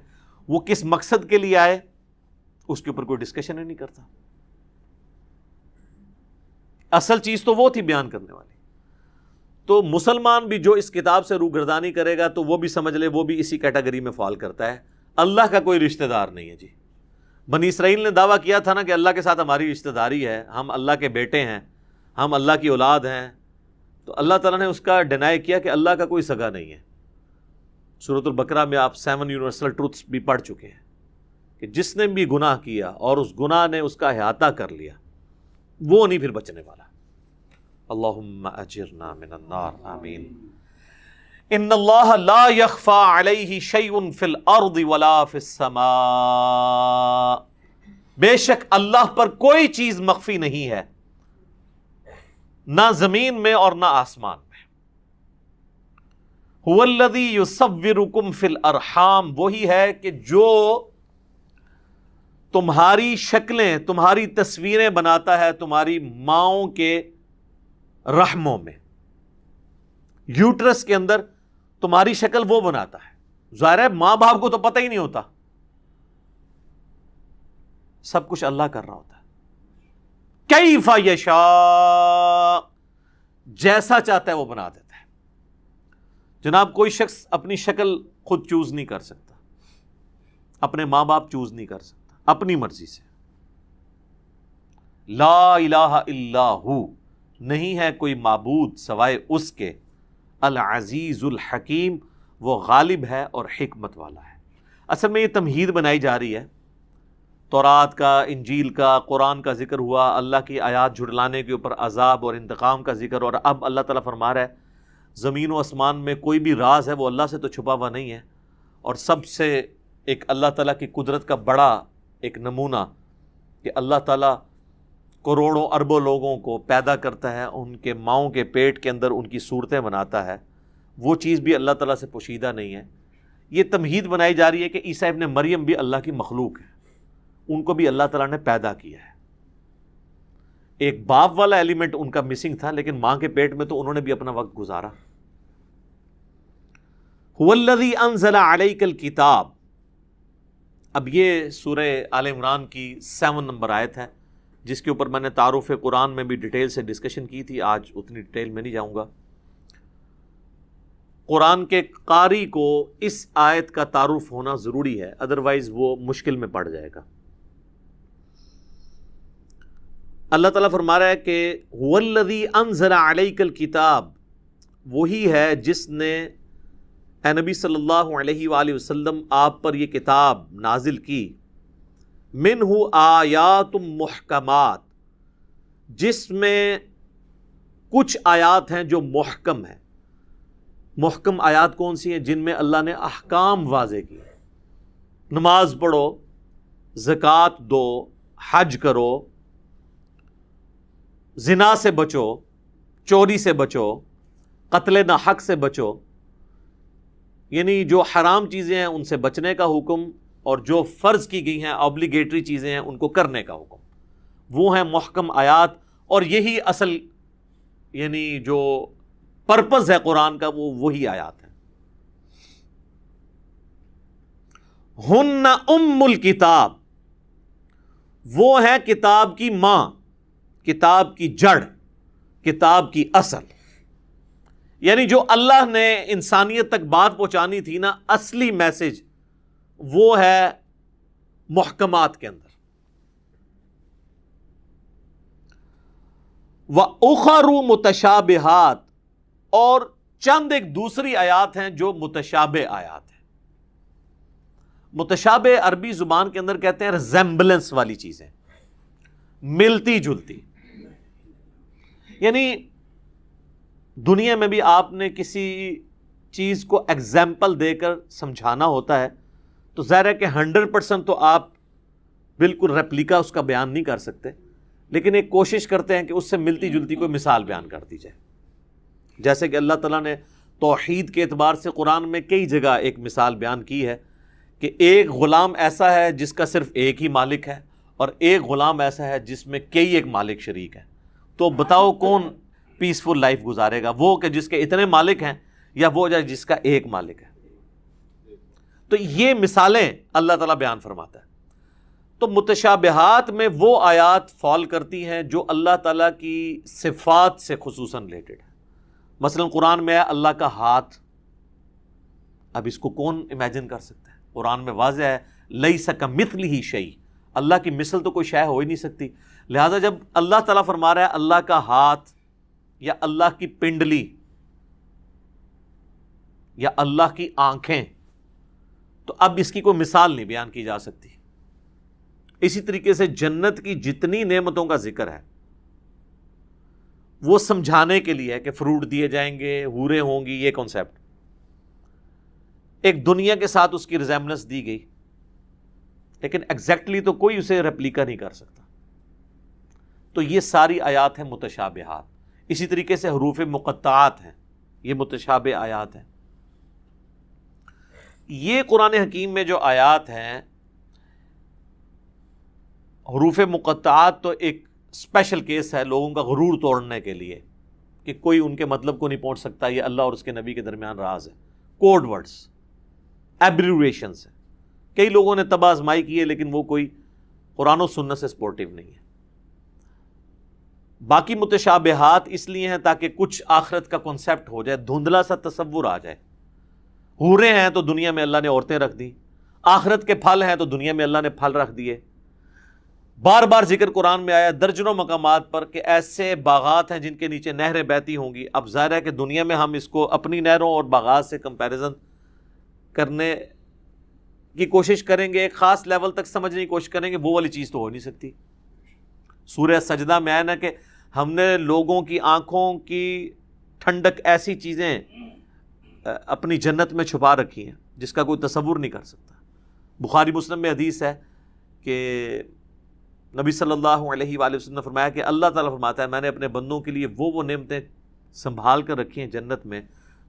وہ کس مقصد کے لیے آئے اس کے اوپر کوئی ڈسکشن ہی نہیں کرتا۔ اصل چیز تو وہ تھی بیان کرنے والی۔ تو مسلمان بھی جو اس کتاب سے روگردانی کرے گا تو وہ بھی سمجھ لے وہ بھی اسی کیٹیگری میں فال کرتا ہے۔ اللہ کا کوئی رشتہ دار نہیں ہے جی۔ بنی اسرائیل نے دعویٰ کیا تھا نا کہ اللہ کے ساتھ ہماری رشتہ داری ہے، ہم اللہ کے بیٹے ہیں، ہم اللہ کی اولاد ہیں، تو اللہ تعالیٰ نے اس کا ڈینائی کیا کہ اللہ کا کوئی سگا نہیں ہے۔ سورۃ البقرہ میں آپ 7 یونیورسل ٹروتھس بھی پڑھ چکے ہیں کہ جس نے بھی گناہ کیا اور اس گناہ نے اس کا احاطہ کر لیا وہ نہیں پھر بچنے والا۔ اللہم اجرنا من النار، آمین۔ ان اللہ لا یخفی علیہ شیء فی الارض ولا فی السماء، بے شک اللہ پر کوئی چیز مخفی نہیں ہے، نہ زمین میں اور نہ آسمان میں۔ هو الذی یصورکم فی الارحام، وہی ہے کہ جو تمہاری شکلیں، تمہاری تصویریں بناتا ہے تمہاری ماؤں کے رحموں میں، یوٹرس کے اندر تمہاری شکل وہ بناتا ہے۔ ظاہر ہے ماں باپ کو تو پتہ ہی نہیں ہوتا، سب کچھ اللہ کر رہا ہوتا ہے۔ کیف یشاء، جیسا چاہتا ہے وہ بنا دیتا ہے۔ جناب کوئی شخص اپنی شکل خود چوز نہیں کر سکتا، اپنے ماں باپ چوز نہیں کر سکتا اپنی مرضی سے۔ لا الہ الا ہو، نہیں ہے کوئی معبود سوائے اس کے، العزیز الحکیم، وہ غالب ہے اور حکمت والا ہے۔ اصل میں یہ تمہید بنائی جا رہی ہے، تورات کا، انجیل کا، قرآن کا ذکر ہوا، اللہ کی آیات جھٹلانے کے اوپر عذاب اور انتقام کا ذکر، اور اب اللہ تعالیٰ فرما رہا ہے زمین و آسمان میں کوئی بھی راز ہے وہ اللہ سے تو چھپا ہوا نہیں ہے۔ اور سب سے ایک اللہ تعالیٰ کی قدرت کا بڑا ایک نمونہ کہ اللہ تعالیٰ کروڑوں اربوں لوگوں کو پیدا کرتا ہے، ان کے ماؤں کے پیٹ کے اندر ان کی صورتیں بناتا ہے، وہ چیز بھی اللہ تعالیٰ سے پوشیدہ نہیں ہے۔ یہ تمہید بنائی جا رہی ہے کہ عیسیٰ ابن مریم بھی اللہ کی مخلوق ہے، ان کو بھی اللہ تعالیٰ نے پیدا کیا ہے۔ ایک باپ والا ایلیمنٹ ان کا مسنگ تھا، لیکن ماں کے پیٹ میں تو انہوں نے بھی اپنا وقت گزارا۔ هو الذی انزل علیک الکتاب، اب یہ سورہ آل عمران کی 7 نمبر آیت ہے جس کے اوپر میں نے تعارف قرآن میں بھی ڈیٹیل سے ڈسکشن کی تھی، آج اتنی ڈیٹیل میں نہیں جاؤں گا۔ قرآن کے قاری کو اس آیت کا تعارف ہونا ضروری ہے، ادروائز وہ مشکل میں پڑ جائے گا۔ اللہ تعالیٰ فرما رہا ہے کہ هو الذی انزل علیک الکتاب، وہی ہے جس نے اے نبی صلی اللہ علیہ وآلہ وسلم آپ پر یہ کتاب نازل کی، منہ آیات محکمات، جس میں کچھ آیات ہیں جو محکم ہیں۔ محکم آیات کون سی ہیں؟ جن میں اللہ نے احکام واضح کیے، نماز پڑھو، زکوٰۃ دو، حج کرو، زنا سے بچو، چوری سے بچو، قتل نہ حق سے بچو، یعنی جو حرام چیزیں ہیں ان سے بچنے کا حکم، اور جو فرض کی گئی ہیں آبلیگیٹری چیزیں ہیں ان کو کرنے کا حکم، وہ ہیں محکم آیات۔ اور یہی اصل یعنی جو پرپز ہے قرآن کا وہ وہی آیات ہیں۔ ہن ام الکتاب، وہ ہے کتاب کی ماں، کتاب کی جڑ، کتاب کی اصل، یعنی جو اللہ نے انسانیت تک بات پہنچانی تھی نا، اصلی میسج وہ ہے محکمات کے اندر۔ وَأُخَرُ مُتَشَابِهَاتٍ، اور چند ایک دوسری آیات ہیں جو متشابہ آیات ہیں۔ متشابہ عربی زبان کے اندر کہتے ہیں ریزمبلنس والی چیزیں، ملتی جلتی. یعنی دنیا میں بھی آپ نے کسی چیز کو ایگزامپل دے کر سمجھانا ہوتا ہے تو ظاہر ہے کہ 100% تو آپ بالکل ریپلیکا اس کا بیان نہیں کر سکتے، لیکن ایک کوشش کرتے ہیں کہ اس سے ملتی جلتی کوئی مثال بیان کر دی جائے. جیسے کہ اللہ تعالیٰ نے توحید کے اعتبار سے قرآن میں کئی جگہ ایک مثال بیان کی ہے کہ ایک غلام ایسا ہے جس کا صرف ایک ہی مالک ہے، اور ایک غلام ایسا ہے جس میں کئی ایک مالک شریک ہے. تو بتاؤ کون پیسفل لائف گزارے گا، وہ کہ جس کے اتنے مالک ہیں یا وہ جس کا ایک مالک ہے؟ تو یہ مثالیں اللہ تعالیٰ بیان فرماتا ہے. تو متشابہات میں وہ آیات فال کرتی ہیں جو اللہ تعالیٰ کی صفات سے خصوصاً ریلیٹڈ ہے. مثلا قرآن میں ہے اللہ کا ہاتھ. اب اس کو کون امیجن کر سکتا ہے؟ قرآن میں واضح ہے لیس کمثلہ شیء، اللہ کی مثل تو کوئی شے ہو ہی نہیں سکتی. لہذا جب اللہ تعالیٰ فرما رہا ہے اللہ کا ہاتھ یا اللہ کی پنڈلی یا اللہ کی آنکھیں، تو اب اس کی کوئی مثال نہیں بیان کی جا سکتی. اسی طریقے سے جنت کی جتنی نعمتوں کا ذکر ہے وہ سمجھانے کے لیے ہے کہ فروٹ دیے جائیں گے، حوریں ہوں گی، یہ کانسیپٹ ایک دنیا کے ساتھ اس کی ریزیمبلنس دی گئی، لیکن ایگزیکٹلی تو کوئی اسے ریپلیکا نہیں کر سکتا. تو یہ ساری آیات ہیں متشابہات. اسی طریقے سے حروف مقطعات ہیں، یہ متشابہ آیات ہیں. یہ قرآن حکیم میں جو آیات ہیں حروف مقطعات تو ایک اسپیشل کیس ہے لوگوں کا غرور توڑنے کے لیے کہ کوئی ان کے مطلب کو نہیں پہنچ سکتا، یہ اللہ اور اس کے نبی کے درمیان راز ہے. کوڈ ورڈز، ایبریویشنز ہیں. کئی لوگوں نے تباہ آزمائی کی ہے لیکن وہ کوئی قرآن و سنت سے سپورٹیو نہیں ہے. باقی متشابہات اس لیے ہیں تاکہ کچھ آخرت کا کنسیپٹ ہو جائے، دھندلا سا تصور آ جائے. حوریں ہیں تو دنیا میں اللہ نے عورتیں رکھ دی، آخرت کے پھل ہیں تو دنیا میں اللہ نے پھل رکھ دیے. بار بار ذکر قرآن میں آیا درجنوں مقامات پر کہ ایسے باغات ہیں جن کے نیچے نہریں بہتی ہوں گی. اب ظاہر ہے کہ دنیا میں ہم اس کو اپنی نہروں اور باغات سے کمپیریزن کرنے کی کوشش کریں گے، ایک خاص لیول تک سمجھنے کی کوشش کریں گے، وہ والی چیز تو ہو نہیں سکتی. سورہ سجدہ میں آیا نا کہ ہم نے لوگوں کی آنکھوں کی ٹھنڈک ایسی چیزیں اپنی جنت میں چھپا رکھی ہیں جس کا کوئی تصور نہیں کر سکتا. بخاری مسلم میں حدیث ہے کہ نبی صلی اللہ علیہ وآلہ وسلم نے فرمایا کہ اللہ تعالیٰ فرماتا ہے میں نے اپنے بندوں کے لیے وہ نعمتیں سنبھال کر رکھی ہیں جنت میں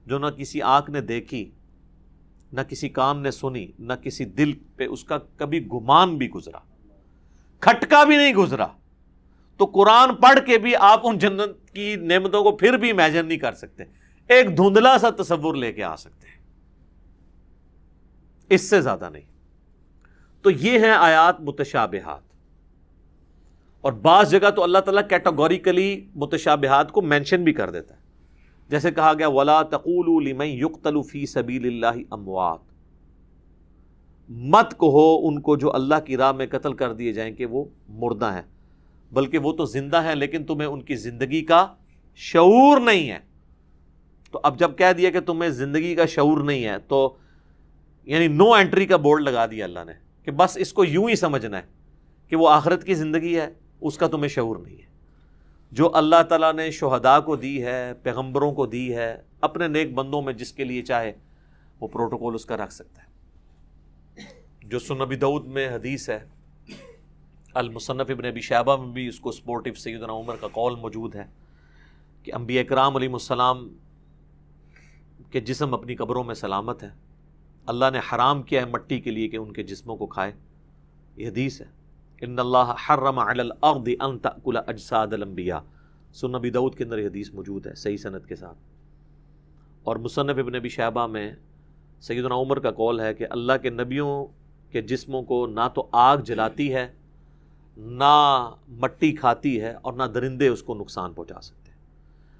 جو نہ کسی آنکھ نے دیکھی، نہ کسی کان نے سنی، نہ کسی دل پہ اس کا کبھی گمان بھی گزرا، کھٹکا بھی نہیں گزرا. تو قرآن پڑھ کے بھی آپ ان جنت کی نعمتوں کو پھر بھی امیجن نہیں کر سکتے، ایک دھندلا سا تصور لے کے آ سکتے ہیں، اس سے زیادہ نہیں. تو یہ ہیں آیات متشابہات. اور بعض جگہ تو اللہ تعالیٰ کیٹاگوریکلی متشابہات کو مینشن بھی کر دیتا ہے، جیسے کہا گیا وَلَا تَقُولُوا لِمَن يُقْتَلُ فِي سَبِيلِ اللَّهِ أَمْوَاتٌ، مت کہو ان کو جو اللہ کی راہ میں قتل کر دیے جائیں کہ وہ مردہ ہیں، بلکہ وہ تو زندہ ہیں لیکن تمہیں ان کی زندگی کا شعور نہیں ہے. تو اب جب کہہ دیا کہ تمہیں زندگی کا شعور نہیں ہے تو یعنی نو انٹری کا بورڈ لگا دیا اللہ نے کہ بس اس کو یوں ہی سمجھنا ہے کہ وہ آخرت کی زندگی ہے، اس کا تمہیں شعور نہیں ہے. جو اللہ تعالیٰ نے شہداء کو دی ہے، پیغمبروں کو دی ہے، اپنے نیک بندوں میں جس کے لیے چاہے وہ پروٹوکول اس کا رکھ سکتا ہے. جو سنن ابی داؤد میں حدیث ہے، المصنف ابن ابی شیبہ میں بھی اس کو سپورٹیو سیدنا عمر کا قول موجود ہے کہ انبیاء کرام علیہ السلام کے جسم اپنی قبروں میں سلامت ہیں، اللہ نے حرام کیا ہے مٹی کے لیے کہ ان کے جسموں کو کھائے. یہ حدیث ہے ان اللہ حرم علی الارض ان تأکل اجساد الانبیاء، سنن ابی داؤد کے اندر یہ حدیث موجود ہے صحیح سند کے ساتھ. اور مصنف ابن ابی شیبہ میں سیدنا عمر کا قول ہے کہ اللہ کے نبیوں کے جسموں کو نہ تو آگ جلاتی ہے، نہ مٹی کھاتی ہے، اور نہ درندے اس کو نقصان پہنچا سکتے ہیں.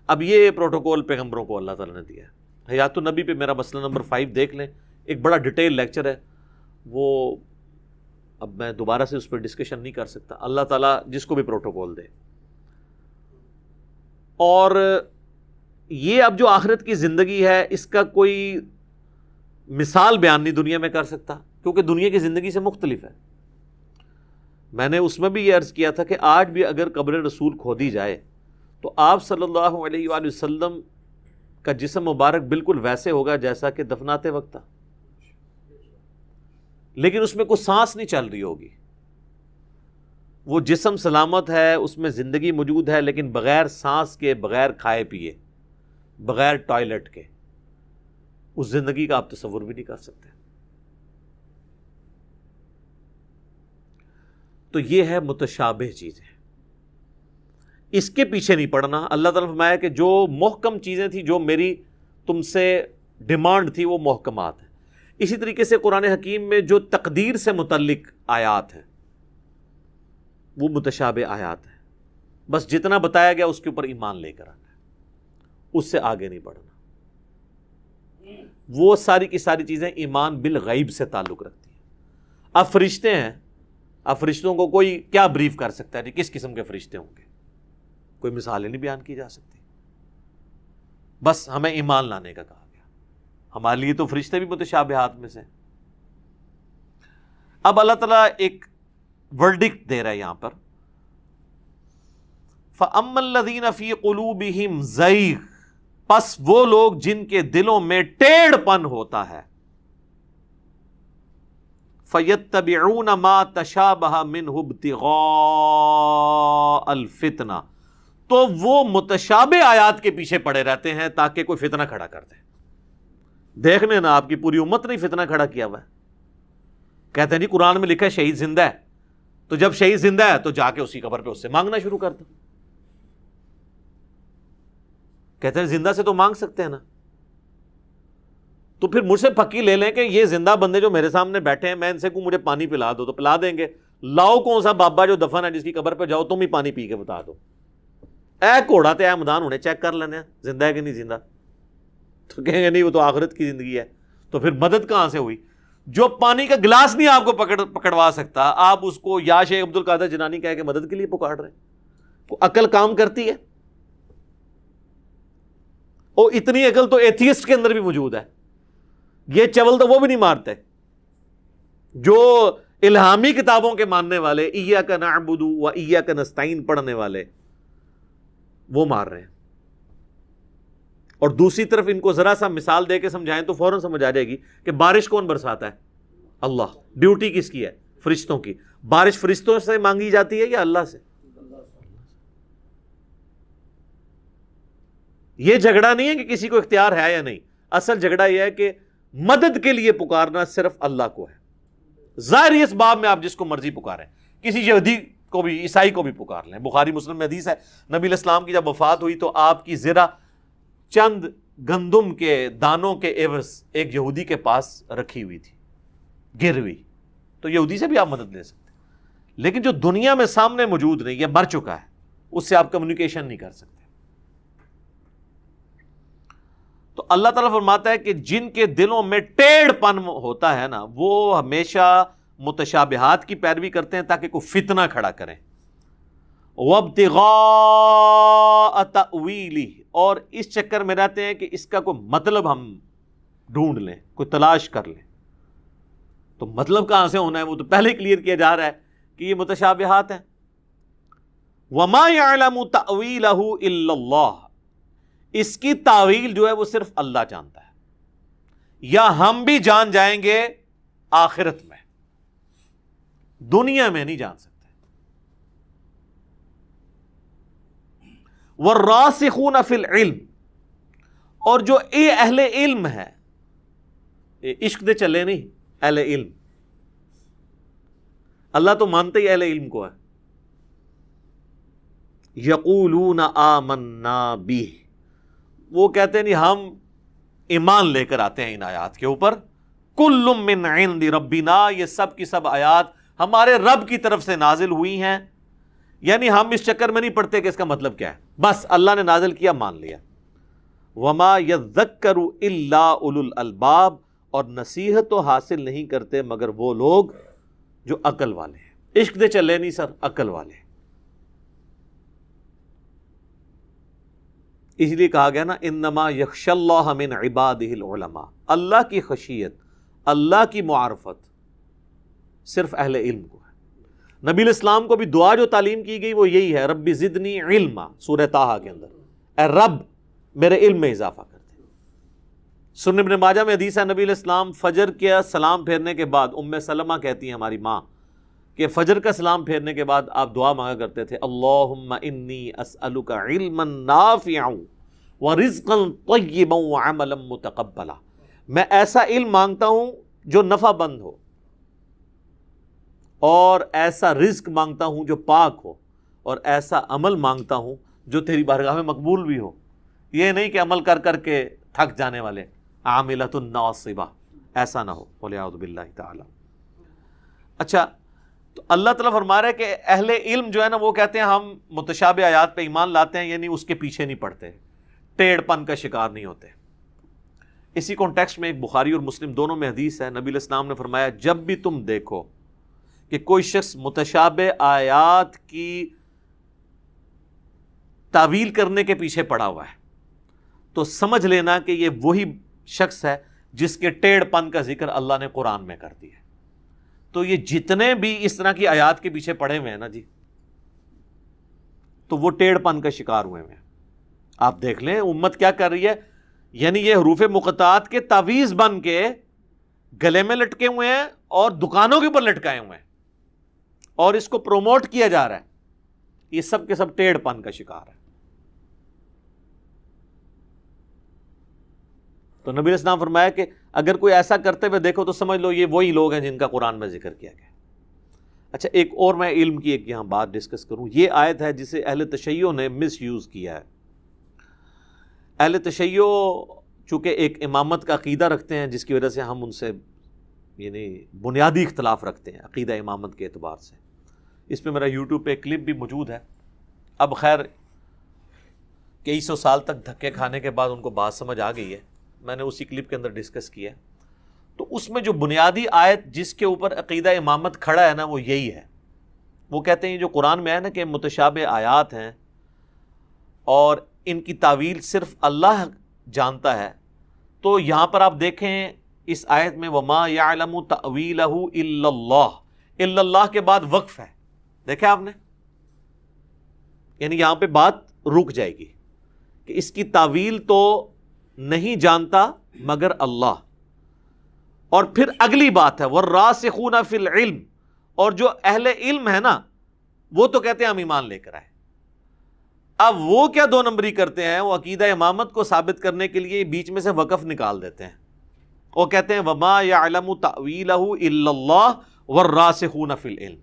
اب یہ پروٹوکول پیغمبروں کو اللہ تعالیٰ نے دیا ہے. حیات النبی پہ میرا مسئلہ نمبر 5 دیکھ لیں، ایک بڑا ڈیٹیل لیکچر ہے، وہ اب میں دوبارہ سے اس پہ ڈسکشن نہیں کر سکتا. اللہ تعالیٰ جس کو بھی پروٹوکول دے. اور یہ اب جو آخرت کی زندگی ہے اس کا کوئی مثال بیان نہیں دنیا میں کر سکتا. کیونکہ دنیا کی زندگی سے مختلف ہے. میں نے اس میں بھی یہ عرض کیا تھا کہ آج بھی اگر قبر رسول کھودی جائے تو آپ صلی اللہ علیہ وآلہ وسلم کا جسم مبارک بالکل ویسے ہوگا جیسا کہ دفناتے وقت تھا، لیکن اس میں کوئی سانس نہیں چل رہی ہوگی. وہ جسم سلامت ہے، اس میں زندگی موجود ہے، لیکن بغیر سانس کے، بغیر کھائے پیے، بغیر ٹوائلٹ کے اس زندگی کا آپ تصور بھی نہیں کر سکتے. تو یہ ہے متشابہ چیزیں، اس کے پیچھے نہیں پڑنا. اللہ تعالیٰ نے فرمایا کہ جو محکم چیزیں تھیں، جو میری تم سے ڈیمانڈ تھی، وہ محکمات ہیں. اسی طریقے سے قرآن حکیم میں جو تقدیر سے متعلق آیات ہیں وہ متشابہ آیات ہیں. بس جتنا بتایا گیا اس کے اوپر ایمان لے کر آنا ہے، اس سے آگے نہیں بڑھنا. وہ ساری کی ساری چیزیں ایمان بالغیب سے تعلق رکھتی ہیں. اب فرشتے ہیں، اب فرشتوں کو کوئی کیا بریف کر سکتا ہے کہ کس قسم کے فرشتے ہوں گے؟ کوئی مثال نہیں بیان کی جا سکتی. بس ہمیں ایمان لانے کا کہا گیا. ہمارے لیے تو فرشتے بھی متشابہات میں سے. اب اللہ تعالیٰ ایک ورڈکٹ دے رہا ہے یہاں پر، فَأَمَّا الَّذِينَ فِي قُلُوبِهِمْ زَيْغٌ، پس وہ لوگ جن کے دلوں میں ٹیڑھ پن ہوتا ہے، فَيَتَّبِعُونَ مَا تَشَابَهَ مِنْهُ ابْتِغَاءَ الْفِتْنَةِ، تو وہ متشابہ آیات کے پیچھے پڑے رہتے ہیں تاکہ کوئی فتنہ کھڑا کر دے. دیکھنے نا، آپ کی پوری امت نے فتنہ کھڑا کیا ہوا ہے. کہتے ہیں جی قرآن میں لکھا ہے شہید زندہ ہے، تو جب شہید زندہ ہے تو جا کے اسی قبر پہ اس سے مانگنا شروع کر دو. کہتے ہیں زندہ سے تو مانگ سکتے ہیں نا، تو پھر مجھ سے پھکی لے لیں کہ یہ زندہ بندے جو میرے سامنے بیٹھے ہیں، میں ان سے کہوں مجھے پانی پلا دو تو پلا دیں گے. لاؤ کون سا بابا جو دفن ہے جس کی قبر پہ جاؤ تم ہی پانی پی کے بتا دو. اے گھوڑا تے اے مدان ہونے چیک کر لینے زندہ ہے کہ نہیں زندہ. تو کہیں گے نہیں وہ تو آخرت کی زندگی ہے. تو پھر مدد کہاں سے ہوئی؟ جو پانی کا گلاس نہیں آپ کو پکڑوا سکتا، آپ اس کو یا شیخ عبد القادر جنانی کہہ کے مدد کے لیے پکار رہے ہیں. عقل کام کرتی ہے؟ اور اتنی عقل تو ایتھیسٹ کے اندر بھی موجود ہے. یہ چول تو وہ بھی نہیں مارتے جو الہامی کتابوں کے ماننے والے، ایاک نعبد و ایاک نستعین پڑھنے والے، وہ مار رہے ہیں. اور دوسری طرف ان کو ذرا سا مثال دے کے سمجھائیں تو فوراً سمجھ آ جائے گی کہ بارش کون برساتا ہے؟ اللہ. ڈیوٹی کس کی ہے؟ فرشتوں کی. بارش فرشتوں سے مانگی جاتی ہے یا اللہ سے؟ یہ جھگڑا نہیں ہے کہ کسی کو اختیار ہے یا نہیں. اصل جھگڑا یہ ہے کہ مدد کے لیے پکارنا صرف اللہ کو ہے. ظاہری اس باب میں آپ جس کو مرضی پکاریں، کسی یہودی کو بھی، عیسائی کو بھی پکار لیں. بخاری مسلم میں حدیث ہے، نبی علیہ السلام کی جب وفات ہوئی تو آپ کی زرہ چند گندم کے دانوں کے عوض ایک یہودی کے پاس رکھی ہوئی تھی، گر ہوئی. تو یہودی سے بھی آپ مدد لے سکتے، لیکن جو دنیا میں سامنے موجود نہیں، یہ مر چکا ہے، اس سے آپ کمیونیکیشن نہیں کر سکتے. تو اللہ تعالیٰ فرماتا ہے کہ جن کے دلوں میں ٹیڑھ پن ہوتا ہے نا، وہ ہمیشہ متشابہات کی پیروی کرتے ہیں تاکہ کوئی فتنہ کھڑا کریں. وَابْتِغَاءَ تَأْوِيلِهِ، اور اس چکر میں رہتے ہیں کہ اس کا کوئی مطلب ہم ڈھونڈ لیں، کوئی تلاش کر لیں. تو مطلب کہاں سے ہونا ہے؟ وہ تو پہلے کلیئر کیا جا رہا ہے کہ یہ متشابہات ہیں. وَمَا يَعْلَمُ تَأْوِيلَهُ إِلَّا اللَّهُ، اس کی تعویل جو ہے وہ صرف اللہ جانتا ہے، یا ہم بھی جان جائیں گے آخرت میں، دنیا میں نہیں جان سکتے. وَالرَّاسِخُونَ فِي الْعِلْمِ، اور جو اہل علم ہے، عشق دے چلے نہیں، اہل علم، اللہ تو مانتے ہی اہل علم کو ہے. یقولون آمنا بہ، وہ کہتے ہیں نہیں ہم ایمان لے کر آتے ہیں ان آیات کے اوپر. کل من عند ربنا، یہ سب کی سب آیات ہمارے رب کی طرف سے نازل ہوئی ہیں. یعنی ہم اس چکر میں نہیں پڑتے کہ اس کا مطلب کیا ہے، بس اللہ نے نازل کیا مان لیا. وما یذکر الا اولو الالباب، اور نصیحت تو حاصل نہیں کرتے مگر وہ لوگ جو عقل والے ہیں. عشق دے چلے نہیں سر، عقل والے. اس لیے کہا گیا نا انما یخشی اللہ من عبادہ العلماء، اللہ کی خشیت، اللہ کی معرفت صرف اہل علم کو ہے۔ نبی الاسلام کو بھی دعا جو تعلیم کی گئی وہ یہی ہے، رب زدنی علما، سورہ طٰہٰ کے اندر، اے رب میرے علم میں اضافہ کر دے۔ سنن ابن ماجہ میں حدیث ہے، نبی علیہ السلام فجر کے سلام پھیرنے کے بعد، ام سلمہ کہتی ہیں ہماری ماں کہ فجر کا سلام پھیرنے کے بعد آپ دعا مانگا کرتے تھے، اللہم انی اسألک علما نافعا ورزقا طیبا وعملا متقبلا، میں ایسا علم مانگتا ہوں جو نفع بند ہو، اور ایسا رزق مانگتا ہوں جو پاک ہو، اور ایسا عمل مانگتا ہوں جو تیری بارگاہ میں مقبول بھی ہو۔ یہ نہیں کہ عمل کر کر کے تھک جانے والے، عاملۃ ناصبہ، ایسا نہ ہو، والعیاذ باللہ تعالی۔ اچھا، تو اللہ تعالیٰ فرما رہا ہے کہ اہل علم جو ہے نا وہ کہتے ہیں ہم متشابہ آیات پہ ایمان لاتے ہیں، یعنی اس کے پیچھے نہیں پڑتے، ٹیڑھ پن کا شکار نہیں ہوتے۔ اسی کانٹیکسٹ میں ایک بخاری اور مسلم دونوں میں حدیث ہے، نبی علیہ السلام نے فرمایا جب بھی تم دیکھو کہ کوئی شخص متشابہ آیات کی تعویل کرنے کے پیچھے پڑا ہوا ہے تو سمجھ لینا کہ یہ وہی شخص ہے جس کے ٹیڑھ پن کا ذکر اللہ نے قرآن میں کر دیا ہے۔ تو یہ جتنے بھی اس طرح کی آیات کے پیچھے پڑے ہوئے ہیں نا جی، تو وہ ٹیڑھ پن کا شکار ہوئے ہیں۔ آپ دیکھ لیں امت کیا کر رہی ہے، یعنی یہ حروف مقطعات کے تعویذ بن کے گلے میں لٹکے ہوئے ہیں اور دکانوں کے اوپر لٹکائے ہوئے ہیں، اور اس کو پروموٹ کیا جا رہا ہے۔ یہ سب کے سب ٹیڑھ پن کا شکار ہے۔ تو نبی علیہ السلام فرمایا کہ اگر کوئی ایسا کرتے ہوئے دیکھو تو سمجھ لو یہ وہی لوگ ہیں جن کا قرآن میں ذکر کیا گیا۔ اچھا، ایک اور میں علم کی ایک یہاں بات ڈسکس کروں۔ یہ آیت ہے جسے اہل تشیع نے مس یوز کیا ہے۔ اہل تشیع چونکہ ایک امامت کا عقیدہ رکھتے ہیں، جس کی وجہ سے ہم ان سے یعنی بنیادی اختلاف رکھتے ہیں عقیدہ امامت کے اعتبار سے۔ اس پہ میرا یوٹیوب پہ ایک کلپ بھی موجود ہے۔ اب خیر کئی سو سال تک دھکے کھانے کے بعد ان کو بات سمجھ آ گئی ہے، میں نے اسی کلپ کے اندر ڈسکس کیا ہے۔ تو اس میں جو بنیادی آیت جس کے اوپر عقیدہ امامت کھڑا ہے نا وہ یہی ہے۔ وہ کہتے ہیں جو قرآن میں ہے نا کہ متشابہ آیات ہیں اور ان کی تعویل صرف اللہ جانتا ہے، تو یہاں پر آپ دیکھیں اس آیت میں وما یعلم تأویلہ الا اللہ، الا اللہ کے بعد وقف ہے، دیکھیں آپ نے، یعنی یہاں پہ بات رک جائے گی کہ اس کی تعویل تو نہیں جانتا مگر اللہ۔ اور پھر اگلی بات ہے والراسخون فی العلم، اور جو اہل علم ہے نا وہ تو کہتے ہیں ہم ایمان لے کر آئے۔ اب وہ کیا دو نمبری کرتے ہیں، وہ عقیدہ امامت کو ثابت کرنے کے لیے بیچ میں سے وقف نکال دیتے ہیں، وہ کہتے ہیں وما یعلم تأویلہ الا اللہ والراسخون فی العلم،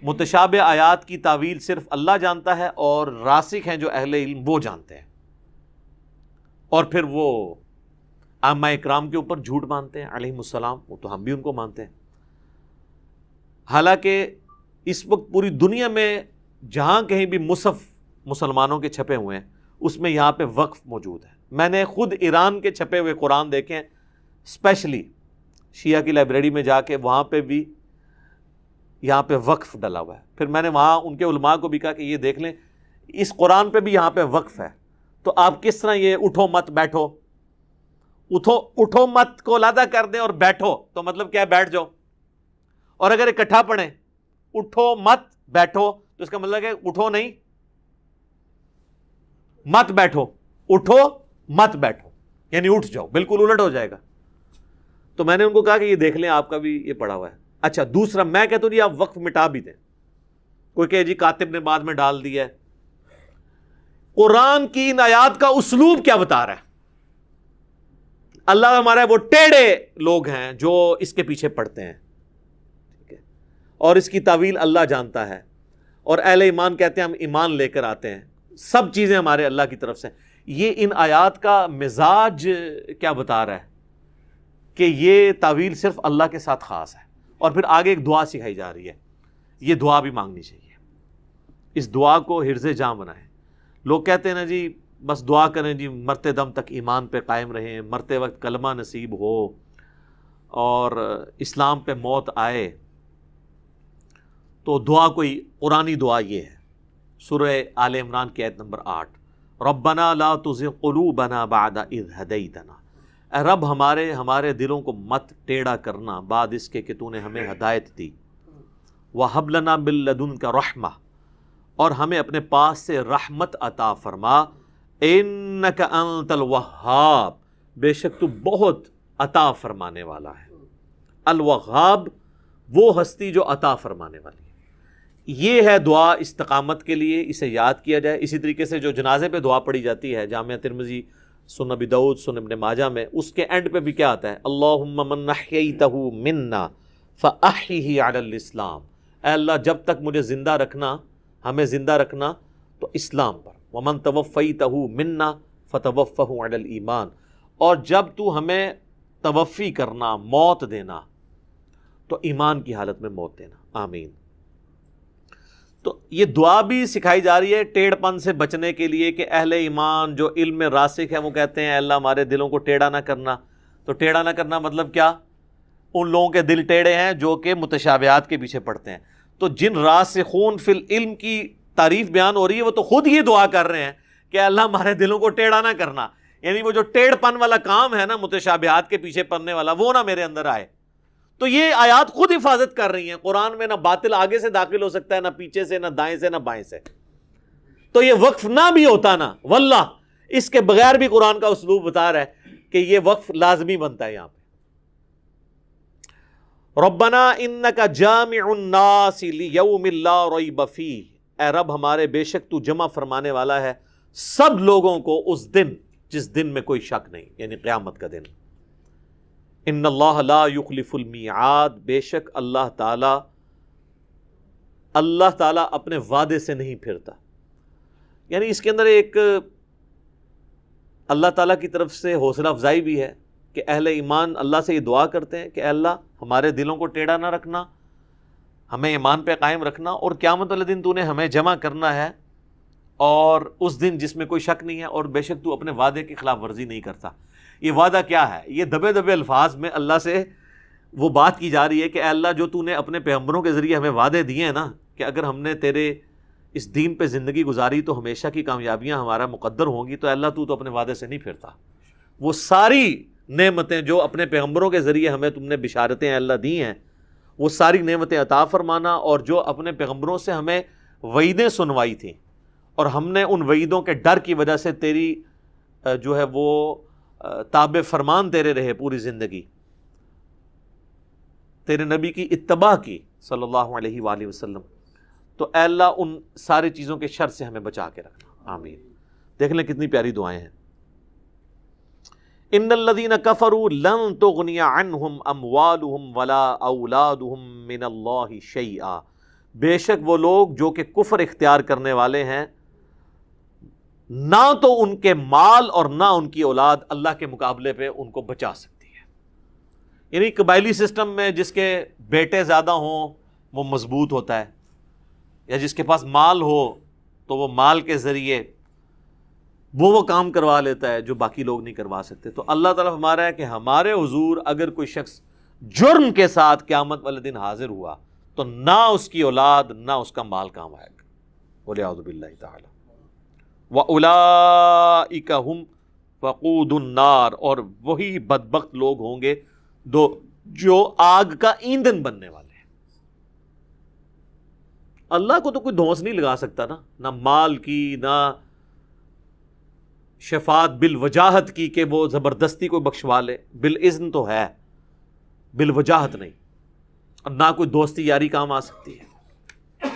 متشابہ آیات کی تعویل صرف اللہ جانتا ہے اور راسخ ہیں جو اہل علم وہ جانتے ہیں۔ اور پھر وہ ائمہ اکرام کے اوپر جھوٹ مانتے ہیں علیہم السلام، وہ تو ہم بھی ان کو مانتے ہیں۔ حالانکہ اس وقت پوری دنیا میں جہاں کہیں بھی مصحف مسلمانوں کے چھپے ہوئے ہیں اس میں یہاں پہ وقف موجود ہے۔ میں نے خود ایران کے چھپے ہوئے قرآن دیکھے ہیں، اسپیشلی شیعہ کی لائبریری میں جا کے، وہاں پہ بھی یہاں پہ وقف ڈلا ہوا ہے۔ پھر میں نے وہاں ان کے علماء کو بھی کہا کہ یہ دیکھ لیں اس قرآن پہ بھی یہاں پہ وقف ہے، تو آپ کس طرح یہ اٹھو مت بیٹھو، اٹھو مت کو علیحدہ کر دیں اور بیٹھو تو مطلب کیا ہے بیٹھ جاؤ، اور اگر اکٹھا پڑھیں اٹھو مت بیٹھو تو اس کا مطلب ہے اٹھو نہیں مت بیٹھو، اٹھو مت بیٹھو یعنی اٹھ جاؤ، بالکل الٹ ہو جائے گا۔ تو میں نے ان کو کہا کہ یہ دیکھ لیں آپ کا بھی یہ پڑا ہوا ہے۔ اچھا دوسرا میں کہتا ہوں جی آپ وقف مٹا بھی دیں، کوئی کہ جی کاتب نے بعد میں ڈال دیا ہے، قرآن کی ان آیات کا اسلوب کیا بتا رہا ہے؟ اللہ ہمارا وہ ٹیڑھے لوگ ہیں جو اس کے پیچھے پڑتے ہیں، ٹھیک ہے، اور اس کی تعویل اللہ جانتا ہے، اور اہل ایمان کہتے ہیں ہم ایمان لے کر آتے ہیں، سب چیزیں ہمارے اللہ کی طرف سے۔ یہ ان آیات کا مزاج کیا بتا رہا ہے کہ یہ تعویل صرف اللہ کے ساتھ خاص ہے۔ اور پھر آگے ایک دعا سکھائی جا رہی ہے، یہ دعا بھی مانگنی چاہیے، اس دعا کو حرز جاں بنائیں۔ لوگ کہتے ہیں نا جی بس دعا کریں جی مرتے دم تک ایمان پہ قائم رہیں، مرتے وقت کلمہ نصیب ہو اور اسلام پہ موت آئے۔ تو دعا کوئی قرآنی دعا یہ ہے، سورہ آل عمران کی آیت نمبر 8، ربنا لا تزغ قلوبنا بعد اذ ہدیتنا، اے رب ہمارے دلوں کو مت ٹیڑھا کرنا بعد اس کے کہ تو نے ہمیں ہدایت دی، وَهَبْ لَنَا مِن لَّدُنْكَ رَحْمَةً، اور ہمیں اپنے پاس سے رحمت عطا فرما، اِنَّكَ أَنتَ الْوَهَّابُ، بے شک تو بہت عطا فرمانے والا ہے۔ الوہاب وہ ہستی جو عطا فرمانے والی ہے۔ یہ ہے دعا استقامت کے لیے، اسے یاد کیا جائے۔ اسی طریقے سے جو جنازے پہ دعا پڑھی جاتی ہے جامعہ ترمذی، سنن ابی داؤد، سنن ابن ماجہ میں، اس کے اینڈ پہ بھی کیا آتا ہے؟ اللہم من احییتہ منا فاحیہ علی الاسلام، اے اللہ جب تک مجھے زندہ رکھنا، ہمیں زندہ رکھنا تو اسلام پر، ومن توفیتہ منا فتوفہ علی الایمان، اور جب تو ہمیں توفی کرنا، موت دینا، تو ایمان کی حالت میں موت دینا، آمین۔ تو یہ دعا بھی سکھائی جا رہی ہے ٹیڑھ پن سے بچنے کے لیے، کہ اہل ایمان جو علم میں راسخ ہے وہ کہتے ہیں اے اللہ ہمارے دلوں کو ٹیڑھا نہ کرنا۔ تو ٹیڑھا نہ کرنا مطلب کیا؟ ان لوگوں کے دل ٹیڑھے ہیں جو کہ متشابہات کے پیچھے پڑتے ہیں۔ تو جن راسخون فی العلم کی تعریف بیان ہو رہی ہے وہ تو خود یہ دعا کر رہے ہیں کہ اللہ ہمارے دلوں کو ٹیڑھا نہ کرنا، یعنی وہ جو ٹیڑھ پن والا کام ہے نا، متشابہات کے پیچھے پڑنے والا، وہ نہ میرے اندر آئے۔ تو یہ آیات خود حفاظت کر رہی ہیں، قرآن میں نہ باطل آگے سے داخل ہو سکتا ہے، نہ پیچھے سے، نہ دائیں سے، نہ بائیں سے۔ تو یہ وقف نہ بھی ہوتا نا، واللہ اس کے بغیر بھی قرآن کا اسلوب بتا رہا ہے کہ یہ وقف لازمی بنتا ہے یہاں پہ۔ ربنا انک جامع الناس لیوم لا ریب فیہ، اے رب ہمارے بے شک تو جمع فرمانے والا ہے سب لوگوں کو اس دن جس دن میں کوئی شک نہیں، یعنی قیامت کا دن۔ ان اللہ لا یخلف المیعاد، بے شک اللہ تعالی اپنے وعدے سے نہیں پھرتا۔ یعنی اس کے اندر ایک اللہ تعالیٰ کی طرف سے حوصلہ افزائی بھی ہے کہ اہل ایمان اللہ سے یہ دعا کرتے ہیں کہ اے اللہ ہمارے دلوں کو ٹیڑھا نہ رکھنا، ہمیں ایمان پہ قائم رکھنا، اور قیامت والے دن تو نے ہمیں جمع کرنا ہے، اور اس دن جس میں کوئی شک نہیں ہے، اور بے شک تو اپنے وعدے کی خلاف ورزی نہیں کرتا۔ یہ وعدہ کیا ہے؟ یہ دبے دبے الفاظ میں اللہ سے وہ بات کی جا رہی ہے کہ اے اللہ جو تو نے اپنے پیغمبروں کے ذریعے ہمیں وعدے دیے ہیں نا، کہ اگر ہم نے تیرے اس دین پہ زندگی گزاری تو ہمیشہ کی کامیابیاں ہمارا مقدر ہوں گی، تو اے اللہ تو اپنے وعدے سے نہیں پھرتا۔ وہ ساری نعمتیں جو اپنے پیغمبروں کے ذریعے ہمیں تم نے بشارتیں اللہ دی ہیں، وہ ساری نعمتیں عطا فرمانا، اور جو اپنے پیغمبروں سے ہمیں وعیدیں سنوائی تھیں، اور ہم نے ان وعیدوں کے ڈر کی وجہ سے تیری جو ہے وہ تابع فرمان تیرے رہے پوری زندگی، تیرے نبی کی اتباع کی صلی اللہ علیہ وآلہ وسلم، تو اے اللہ ان ساری چیزوں کے شر سے ہمیں بچا کے رکھنا، آمین۔ دیکھ لیں کتنی پیاری دعائیں ہیں۔ ان الذین کفروا لن تغنی عنہم اموالہم ولا اولادہم من اللہ شیئا، بے شک وہ لوگ جو کہ کفر اختیار کرنے والے ہیں، نہ تو ان کے مال اور نہ ان کی اولاد اللہ کے مقابلے پہ ان کو بچا سکتی ہے۔ یعنی قبائلی سسٹم میں جس کے بیٹے زیادہ ہوں وہ مضبوط ہوتا ہے، یا جس کے پاس مال ہو تو وہ مال کے ذریعے وہ کام کروا لیتا ہے جو باقی لوگ نہیں کروا سکتے۔ تو اللہ تعالیٰ فرما رہا ہے کہ ہمارے حضور اگر کوئی شخص جرم کے ساتھ قیامت والے دن حاضر ہوا تو نہ اس کی اولاد نہ اس کا مال کام آئے گا، وَلِعَوْذُ بِاللَّهِ تَعَالَى۔ وَأُولَئِكَ هُمْ وَقُودُ النَّارِ، اور وہی بدبخت لوگ ہوں گے جو آگ کا ایندھن بننے والے ہیں۔ اللہ کو تو کوئی دھونس نہیں لگا سکتا نا، نہ مال کی، نہ شفاعت بالوجاہت کی کہ وہ زبردستی کو بخشوا لے، بالاذن تو ہے، بالوجاہت نہیں، اور نہ کوئی دوستی یاری کام آ سکتی ہے۔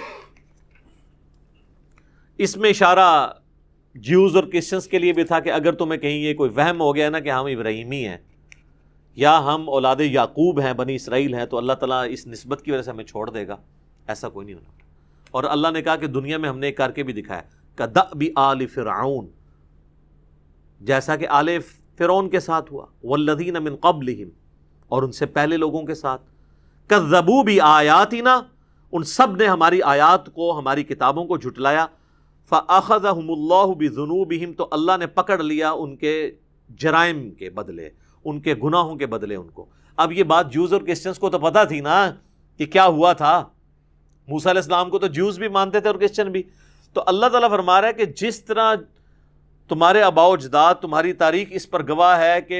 اس میں اشارہ جیوز اور کرسچنس کے لیے بھی تھا کہ اگر تمہیں کہیں یہ کوئی وہم ہو گیا نا کہ ہم ابراہیمی ہیں یا ہم اولاد یعقوب ہیں، بنی اسرائیل ہیں، تو اللہ تعالیٰ اس نسبت کی وجہ سے ہمیں چھوڑ دے گا، ایسا کوئی نہیں ہونا۔ اور اللہ نے کہا کہ دنیا میں ہم نے ایک کر کے بھی دکھایا، کدأب آل فرعون، جیسا کہ آل فرعون کے ساتھ ہوا، والذین من قبلہم، اور ان سے پہلے لوگوں کے ساتھ، کذبوا بآیاتنا، ان سب نے ہماری آیات کو، ہماری کتابوں کو جھٹلایا، فأخذہم اللہ بذنوبہم، تو اللہ نے پکڑ لیا ان کے جرائم کے بدلے، ان کے گناہوں کے بدلے ان کو۔ اب یہ بات جوز اور کرسچنس کو تو پتہ تھی نا کہ کیا ہوا تھا، موسیٰ علیہ السلام کو تو جوز بھی مانتے تھے اور کرسچن بھی۔ تو اللہ تعالیٰ فرما رہا ہے کہ جس طرح تمہارے آباء و اجداد، تمہاری تاریخ اس پر گواہ ہے کہ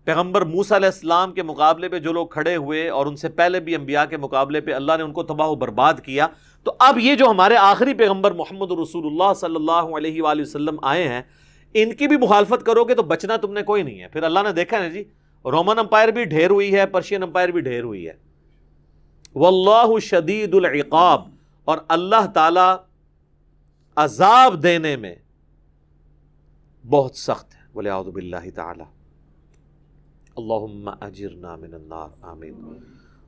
پیغمبر موسیٰ علیہ السلام کے مقابلے پہ جو لوگ کھڑے ہوئے اور ان سے پہلے بھی انبیاء کے مقابلے پہ اللہ نے ان کو تباہ و برباد کیا، تو اب یہ جو ہمارے آخری پیغمبر محمد رسول اللہ صلی اللہ علیہ وآلہ وسلم آئے ہیں، ان کی بھی مخالفت کرو گے تو بچنا تم نے کوئی نہیں ہے۔ پھر اللہ نے دیکھا نا جی، رومن امپائر بھی ڈھیر ہوئی ہے، پرشین امپائر بھی ڈھیر ہوئی ہے۔ واللہ شدید العقاب، اور اللہ تعالی عذاب دینے میں بہت سخت ہے۔ والعیاذ باللہ تعالی۔ اللہم اجرنا من النار، آمین۔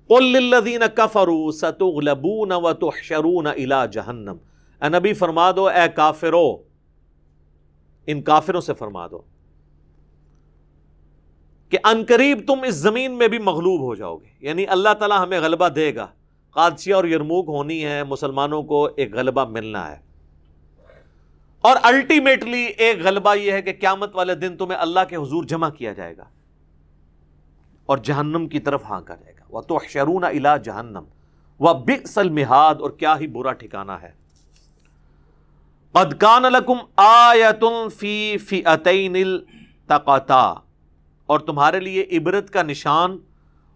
قل للذین کفروا ستغلبون وتحشرون الی جہنم، اے نبی فرما دو، اے کافرو، ان کافروں سے فرما دو کہ عنقریب تم اس زمین میں بھی مغلوب ہو جاؤ گے، یعنی اللہ تعالیٰ ہمیں غلبہ دے گا۔ قادسیہ اور یرموک ہونی ہے، مسلمانوں کو ایک غلبہ ملنا ہے، اور الٹیمیٹلی ایک غلبہ یہ ہے کہ قیامت والے دن تمہیں اللہ کے حضور جمع کیا جائے گا اور جہنم کی طرف ہانکا جائے گا۔ وَتُحْشَرُونَ إِلَىٰ جَهَنَّمَ وَبِئْسَ الْمِہَادُ، اور کیا ہی برا ٹھکانہ ہے۔ قَدْ كَانَ لَكُمْ آیَةٌ فِي فِئَتَيْنِ الْتَقَتَا، اور تمہارے لیے عبرت کا نشان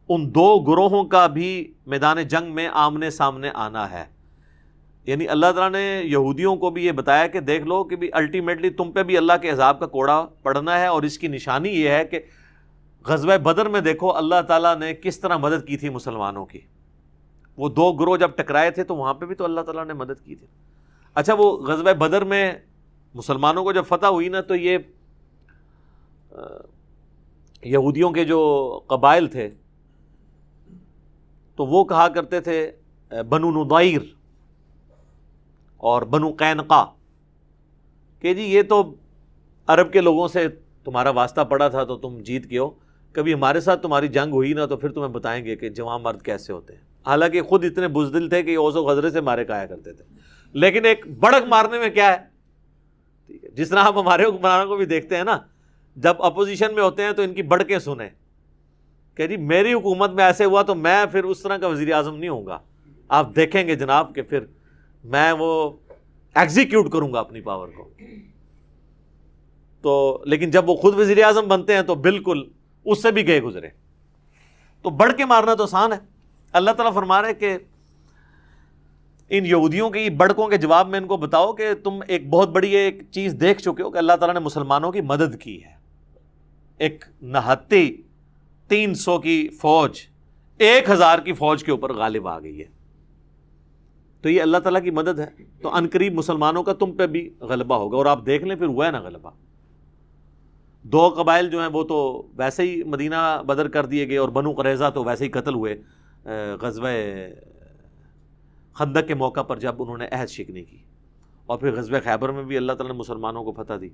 ان دو گروہوں کا بھی میدان جنگ میں آمنے سامنے آنا ہے۔ یعنی اللہ تعالیٰ نے یہودیوں کو بھی یہ بتایا کہ دیکھ لو کہ بھی الٹیمیٹلی تم پہ بھی اللہ کے عذاب کا کوڑا پڑنا ہے، اور اس کی نشانی یہ ہے کہ غزوہ بدر میں دیکھو اللہ تعالیٰ نے کس طرح مدد کی تھی مسلمانوں کی۔ وہ دو گروہ جب ٹکرائے تھے تو وہاں پہ بھی تو اللہ تعالیٰ نے مدد کی تھی۔ اچھا، وہ غزوہ بدر میں مسلمانوں کو جب فتح ہوئی نا، تو یہ یہودیوں کے جو قبائل تھے تو وہ کہا کرتے تھے بنو نضیر اور بنو قینقاع کہ جی یہ تو عرب کے لوگوں سے تمہارا واسطہ پڑا تھا تو تم جیت گئے ہو، کبھی ہمارے ساتھ تمہاری جنگ ہوئی نا تو پھر تمہیں بتائیں گے کہ جوان مرد کیسے ہوتے ہیں۔ حالانکہ خود اتنے بزدل تھے کہ اوس و غزرے سے مارے کھایا کرتے تھے، لیکن ایک بڑک مارنے میں کیا ہے، ٹھیک ہے، جس طرح آپ ہمارے حکمرانوں کو بھی دیکھتے ہیں نا، جب اپوزیشن میں ہوتے ہیں تو ان کی بڑکیں سنیں کہ جی میری حکومت میں ایسے ہوا تو میں پھر اس طرح کا وزیر اعظم نہیں ہوں گا، آپ دیکھیں گے جناب کہ پھر میں وہ ایگزیکیوٹ کروں گا اپنی پاور کو۔ تو لیکن جب وہ خود وزیر اعظم بنتے ہیں تو بالکل اس سے بھی گئے گزرے۔ تو بڑھ کے مارنا تو آسان ہے۔ اللہ تعالیٰ فرما رہے کہ ان یہودیوں کی بڑکوں کے جواب میں ان کو بتاؤ کہ تم ایک بہت بڑی ایک چیز دیکھ چکے ہو کہ اللہ تعالیٰ نے مسلمانوں کی مدد کی ہے۔ ایک نہتی 300 کی فوج 1000 کی فوج کے اوپر غالب آ گئی ہے، تو یہ اللہ تعالیٰ کی مدد ہے۔ تو عنقریب مسلمانوں کا تم پہ بھی غلبہ ہوگا، اور آپ دیکھ لیں پھر ہوا ہے نا غلبہ۔ دو قبائل جو ہیں وہ تو ویسے ہی مدینہ بدر کر دیے گئے، اور بنو قریظہ تو ویسے ہی قتل ہوئے غزوہ خندق کے موقع پر جب انہوں نے عہد شکنی کی، اور پھر غزوہ خیبر میں بھی اللہ تعالیٰ نے مسلمانوں کو فتح دی۔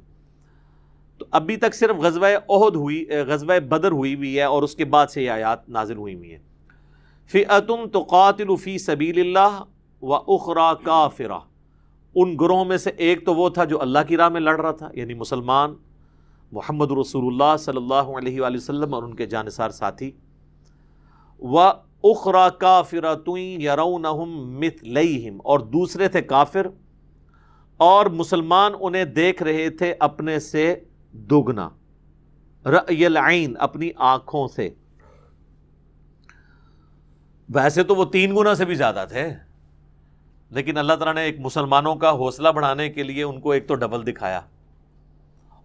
تو ابھی تک صرف غزوہ احد ہوئی، غزوہ بدر ہوئی ہے، اور اس کے بعد سے یہ آیات نازل ہوئی ہیں۔ فئۃ تقاتل فی سبیل اللہ وَأُخْرَى کافرہ، ان گروہوں میں سے ایک تو وہ تھا جو اللہ کی راہ میں لڑ رہا تھا، یعنی مسلمان محمد رسول اللہ صلی اللہ علیہ وآلہ وسلم اور ان کے جانثار ساتھی، وَأُخْرَى کافرۃ یرونہم مثلیہم، اور دوسرے تھے کافر اور مسلمان انہیں دیکھ رہے تھے اپنے سے دگنا، رأی العین، اپنی آنکھوں سے۔ ویسے تو وہ 3 گنا سے بھی زیادہ تھے، لیکن اللہ تعالیٰ نے ایک مسلمانوں کا حوصلہ بڑھانے کے لیے ان کو ایک تو ڈبل دکھایا۔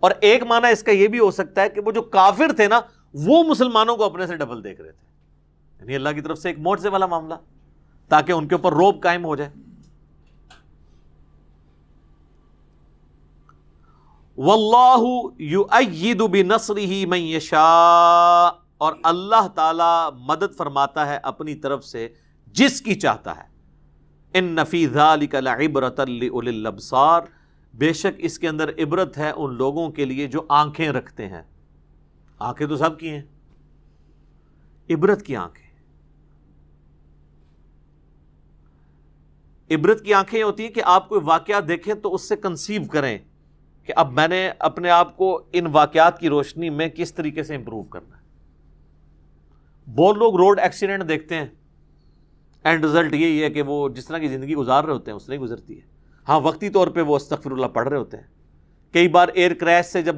اور ایک معنی اس کا یہ بھی ہو سکتا ہے کہ وہ جو کافر تھے نا، وہ مسلمانوں کو اپنے سے ڈبل دیکھ رہے تھے، یعنی اللہ کی طرف سے ایک معجزے والا معاملہ، تاکہ ان کے اوپر رعب قائم ہو جائے۔ واللہ یؤید بنصرہ من یشاء، اور اللہ تعالی مدد فرماتا ہے اپنی طرف سے جس کی چاہتا ہے۔ ان فی ذلک لعبرۃ لأولی الابصار، بے شک اس کے اندر عبرت ہے ان لوگوں کے لیے جو آنکھیں رکھتے ہیں۔ آنکھیں تو سب کی ہیں، عبرت کی آنکھیں، عبرت کی آنکھیں ہوتی ہیں کہ آپ کوئی واقعہ دیکھیں تو اس سے کنسیو کریں کہ اب میں نے اپنے آپ کو ان واقعات کی روشنی میں کس طریقے سے امپروو کرنا ہے۔ بہت لوگ روڈ ایکسیڈنٹ دیکھتے ہیں، اینڈ رزلٹ یہی ہے کہ وہ جس طرح کی زندگی گزار رہے ہوتے ہیں اس طرح ہی گزرتی ہے۔ ہاں، وقتی طور پہ وہ استغفر اللہ پڑھ رہے ہوتے ہیں۔ کئی بار ایئر کریش سے جب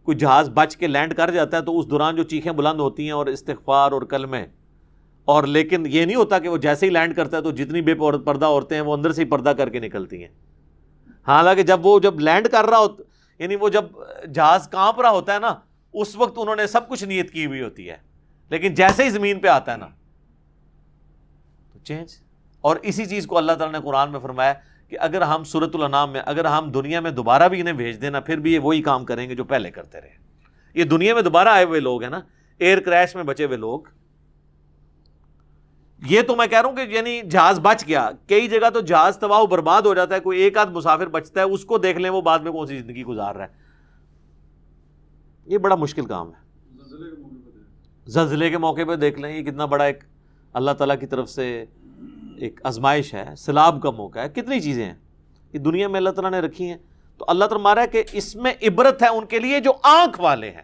کوئی جہاز بچ کے لینڈ کر جاتا ہے تو اس دوران جو چیخیں بلند ہوتی ہیں اور استغفار اور کلمے، اور لیکن یہ نہیں ہوتا کہ وہ جیسے ہی لینڈ کرتا ہے تو جتنی بے پردہ عورتیں ہیں وہ اندر سے ہی پردہ کر کے نکلتی ہیں. حالانکہ جب لینڈ کر رہا ہوتا، یعنی وہ جب جہاز کانپ رہا ہوتا ہے نا، اس وقت انہوں نے سب کچھ نیت کی ہوئی ہوتی ہے، لیکن جیسے ہی زمین پہ آتا ہے نا تو چینج. اور اسی چیز کو اللہ تعالیٰ نے قرآن میں فرمایا کہ اگر ہم سورۃ الانعام میں اگر ہم دنیا میں دوبارہ بھی انہیں بھیج دینا پھر بھی یہ وہی کام کریں گے جو پہلے کرتے رہے. یہ دنیا میں دوبارہ آئے ہوئے لوگ ہیں نا، ایئر کریش میں بچے ہوئے لوگ. یہ تو میں کہہ رہا ہوں کہ یعنی جہاز بچ گیا، کئی جگہ تو جہاز تباہ و برباد ہو جاتا ہے، کوئی ایک آدھ مسافر بچتا ہے، اس کو دیکھ لیں وہ بعد میں کون سی زندگی گزار رہا ہے. یہ بڑا مشکل کام ہے. زلزلے کے موقع پہ دیکھ لیں، یہ کتنا بڑا ایک اللہ تعالیٰ کی طرف سے ایک آزمائش ہے، سیلاب کا موقع ہے، کتنی چیزیں ہیں یہ دنیا میں اللہ تعالیٰ نے رکھی ہیں. تو اللہ تعالیٰ مارا ہے کہ اس میں عبرت ہے ان کے لیے جو آنکھ والے ہیں.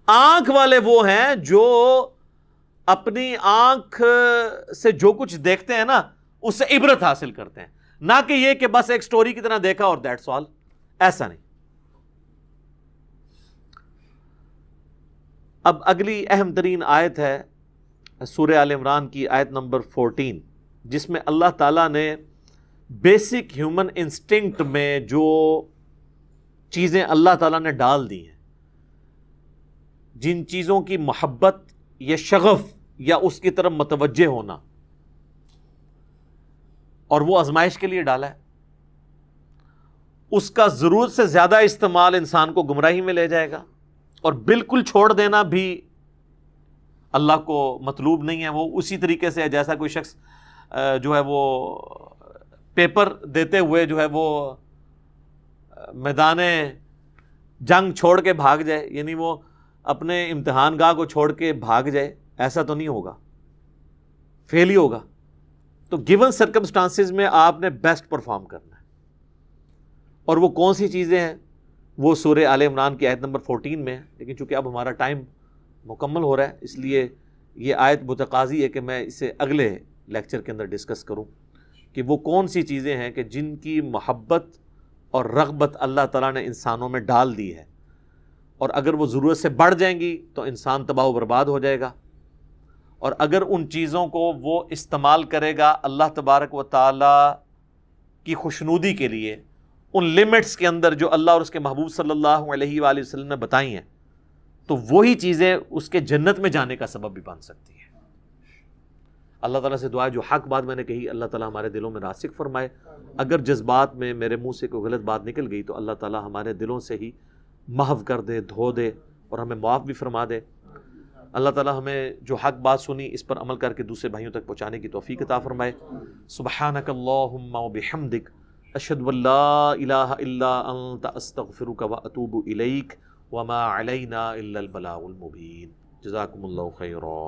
آنکھ والے وہ ہیں جو اپنی آنکھ سے جو کچھ دیکھتے ہیں نا اس سے عبرت حاصل کرتے ہیں، نہ کہ یہ کہ بس ایک سٹوری کی طرح دیکھا اور دیٹس آل. ایسا نہیں. اب اگلی اہم ترین آیت ہے سورہ آل عمران کی آیت نمبر 14، جس میں اللہ تعالیٰ نے بیسک ہیومن انسٹنکٹ میں جو چیزیں اللہ تعالیٰ نے ڈال دی ہیں، جن چیزوں کی محبت یا شغف یا اس کی طرف متوجہ ہونا، اور وہ آزمائش کے لیے ڈالا ہے، اس کا ضرورت سے زیادہ استعمال انسان کو گمراہی میں لے جائے گا، اور بالکل چھوڑ دینا بھی اللہ کو مطلوب نہیں ہے. وہ اسی طریقے سے جیسا کوئی شخص جو ہے وہ پیپر دیتے ہوئے جو ہے وہ میدان جنگ چھوڑ کے بھاگ جائے، یعنی وہ اپنے امتحان گاہ کو چھوڑ کے بھاگ جائے، ایسا تو نہیں ہوگا، فیل ہی ہوگا. تو گیون سرکمسٹانسز میں آپ نے بیسٹ پرفارم کرنا ہے. اور وہ کون سی چیزیں ہیں وہ سورہ آل عمران کی آیت نمبر 14 میں ہے. لیکن چونکہ اب ہمارا ٹائم مکمل ہو رہا ہے اس لیے یہ آیت متقاضی ہے کہ میں اسے اگلے لیکچر کے اندر ڈسکس کروں کہ وہ کون سی چیزیں ہیں کہ جن کی محبت اور رغبت اللہ تعالیٰ نے انسانوں میں ڈال دی ہے، اور اگر وہ ضرورت سے بڑھ جائیں گی تو انسان تباہ و برباد ہو جائے گا، اور اگر ان چیزوں کو وہ استعمال کرے گا اللہ تبارک و تعالیٰ کی خوشنودی کے لیے، ان لیمٹس کے اندر جو اللہ اور اس کے محبوب صلی اللہ علیہ وآلہ وسلم نے بتائی ہیں، تو وہی چیزیں اس کے جنت میں جانے کا سبب بھی بن سکتی ہیں. اللہ تعالیٰ سے دعا ہے جو حق بات میں نے کہی اللہ تعالیٰ ہمارے دلوں میں راسخ فرمائے. اگر جذبات میں میرے منہ سے کوئی غلط بات نکل گئی تو اللہ تعالیٰ ہمارے دلوں سے ہی محو کر دے، دھو دے، اور ہمیں معاف بھی فرما دے. اللہ تعالیٰ ہمیں جو حق بات سنی اس پر عمل کر کے دوسرے بھائیوں تک پہنچانے کی توفیق عطا فرمائے. سبحانک اللہم وبحمدک، اشہد ان لا الہ الا انت، استغفرک واتوب الیک، وما علینا الا البلاغ المبین. جزاکم اللہ خیرا.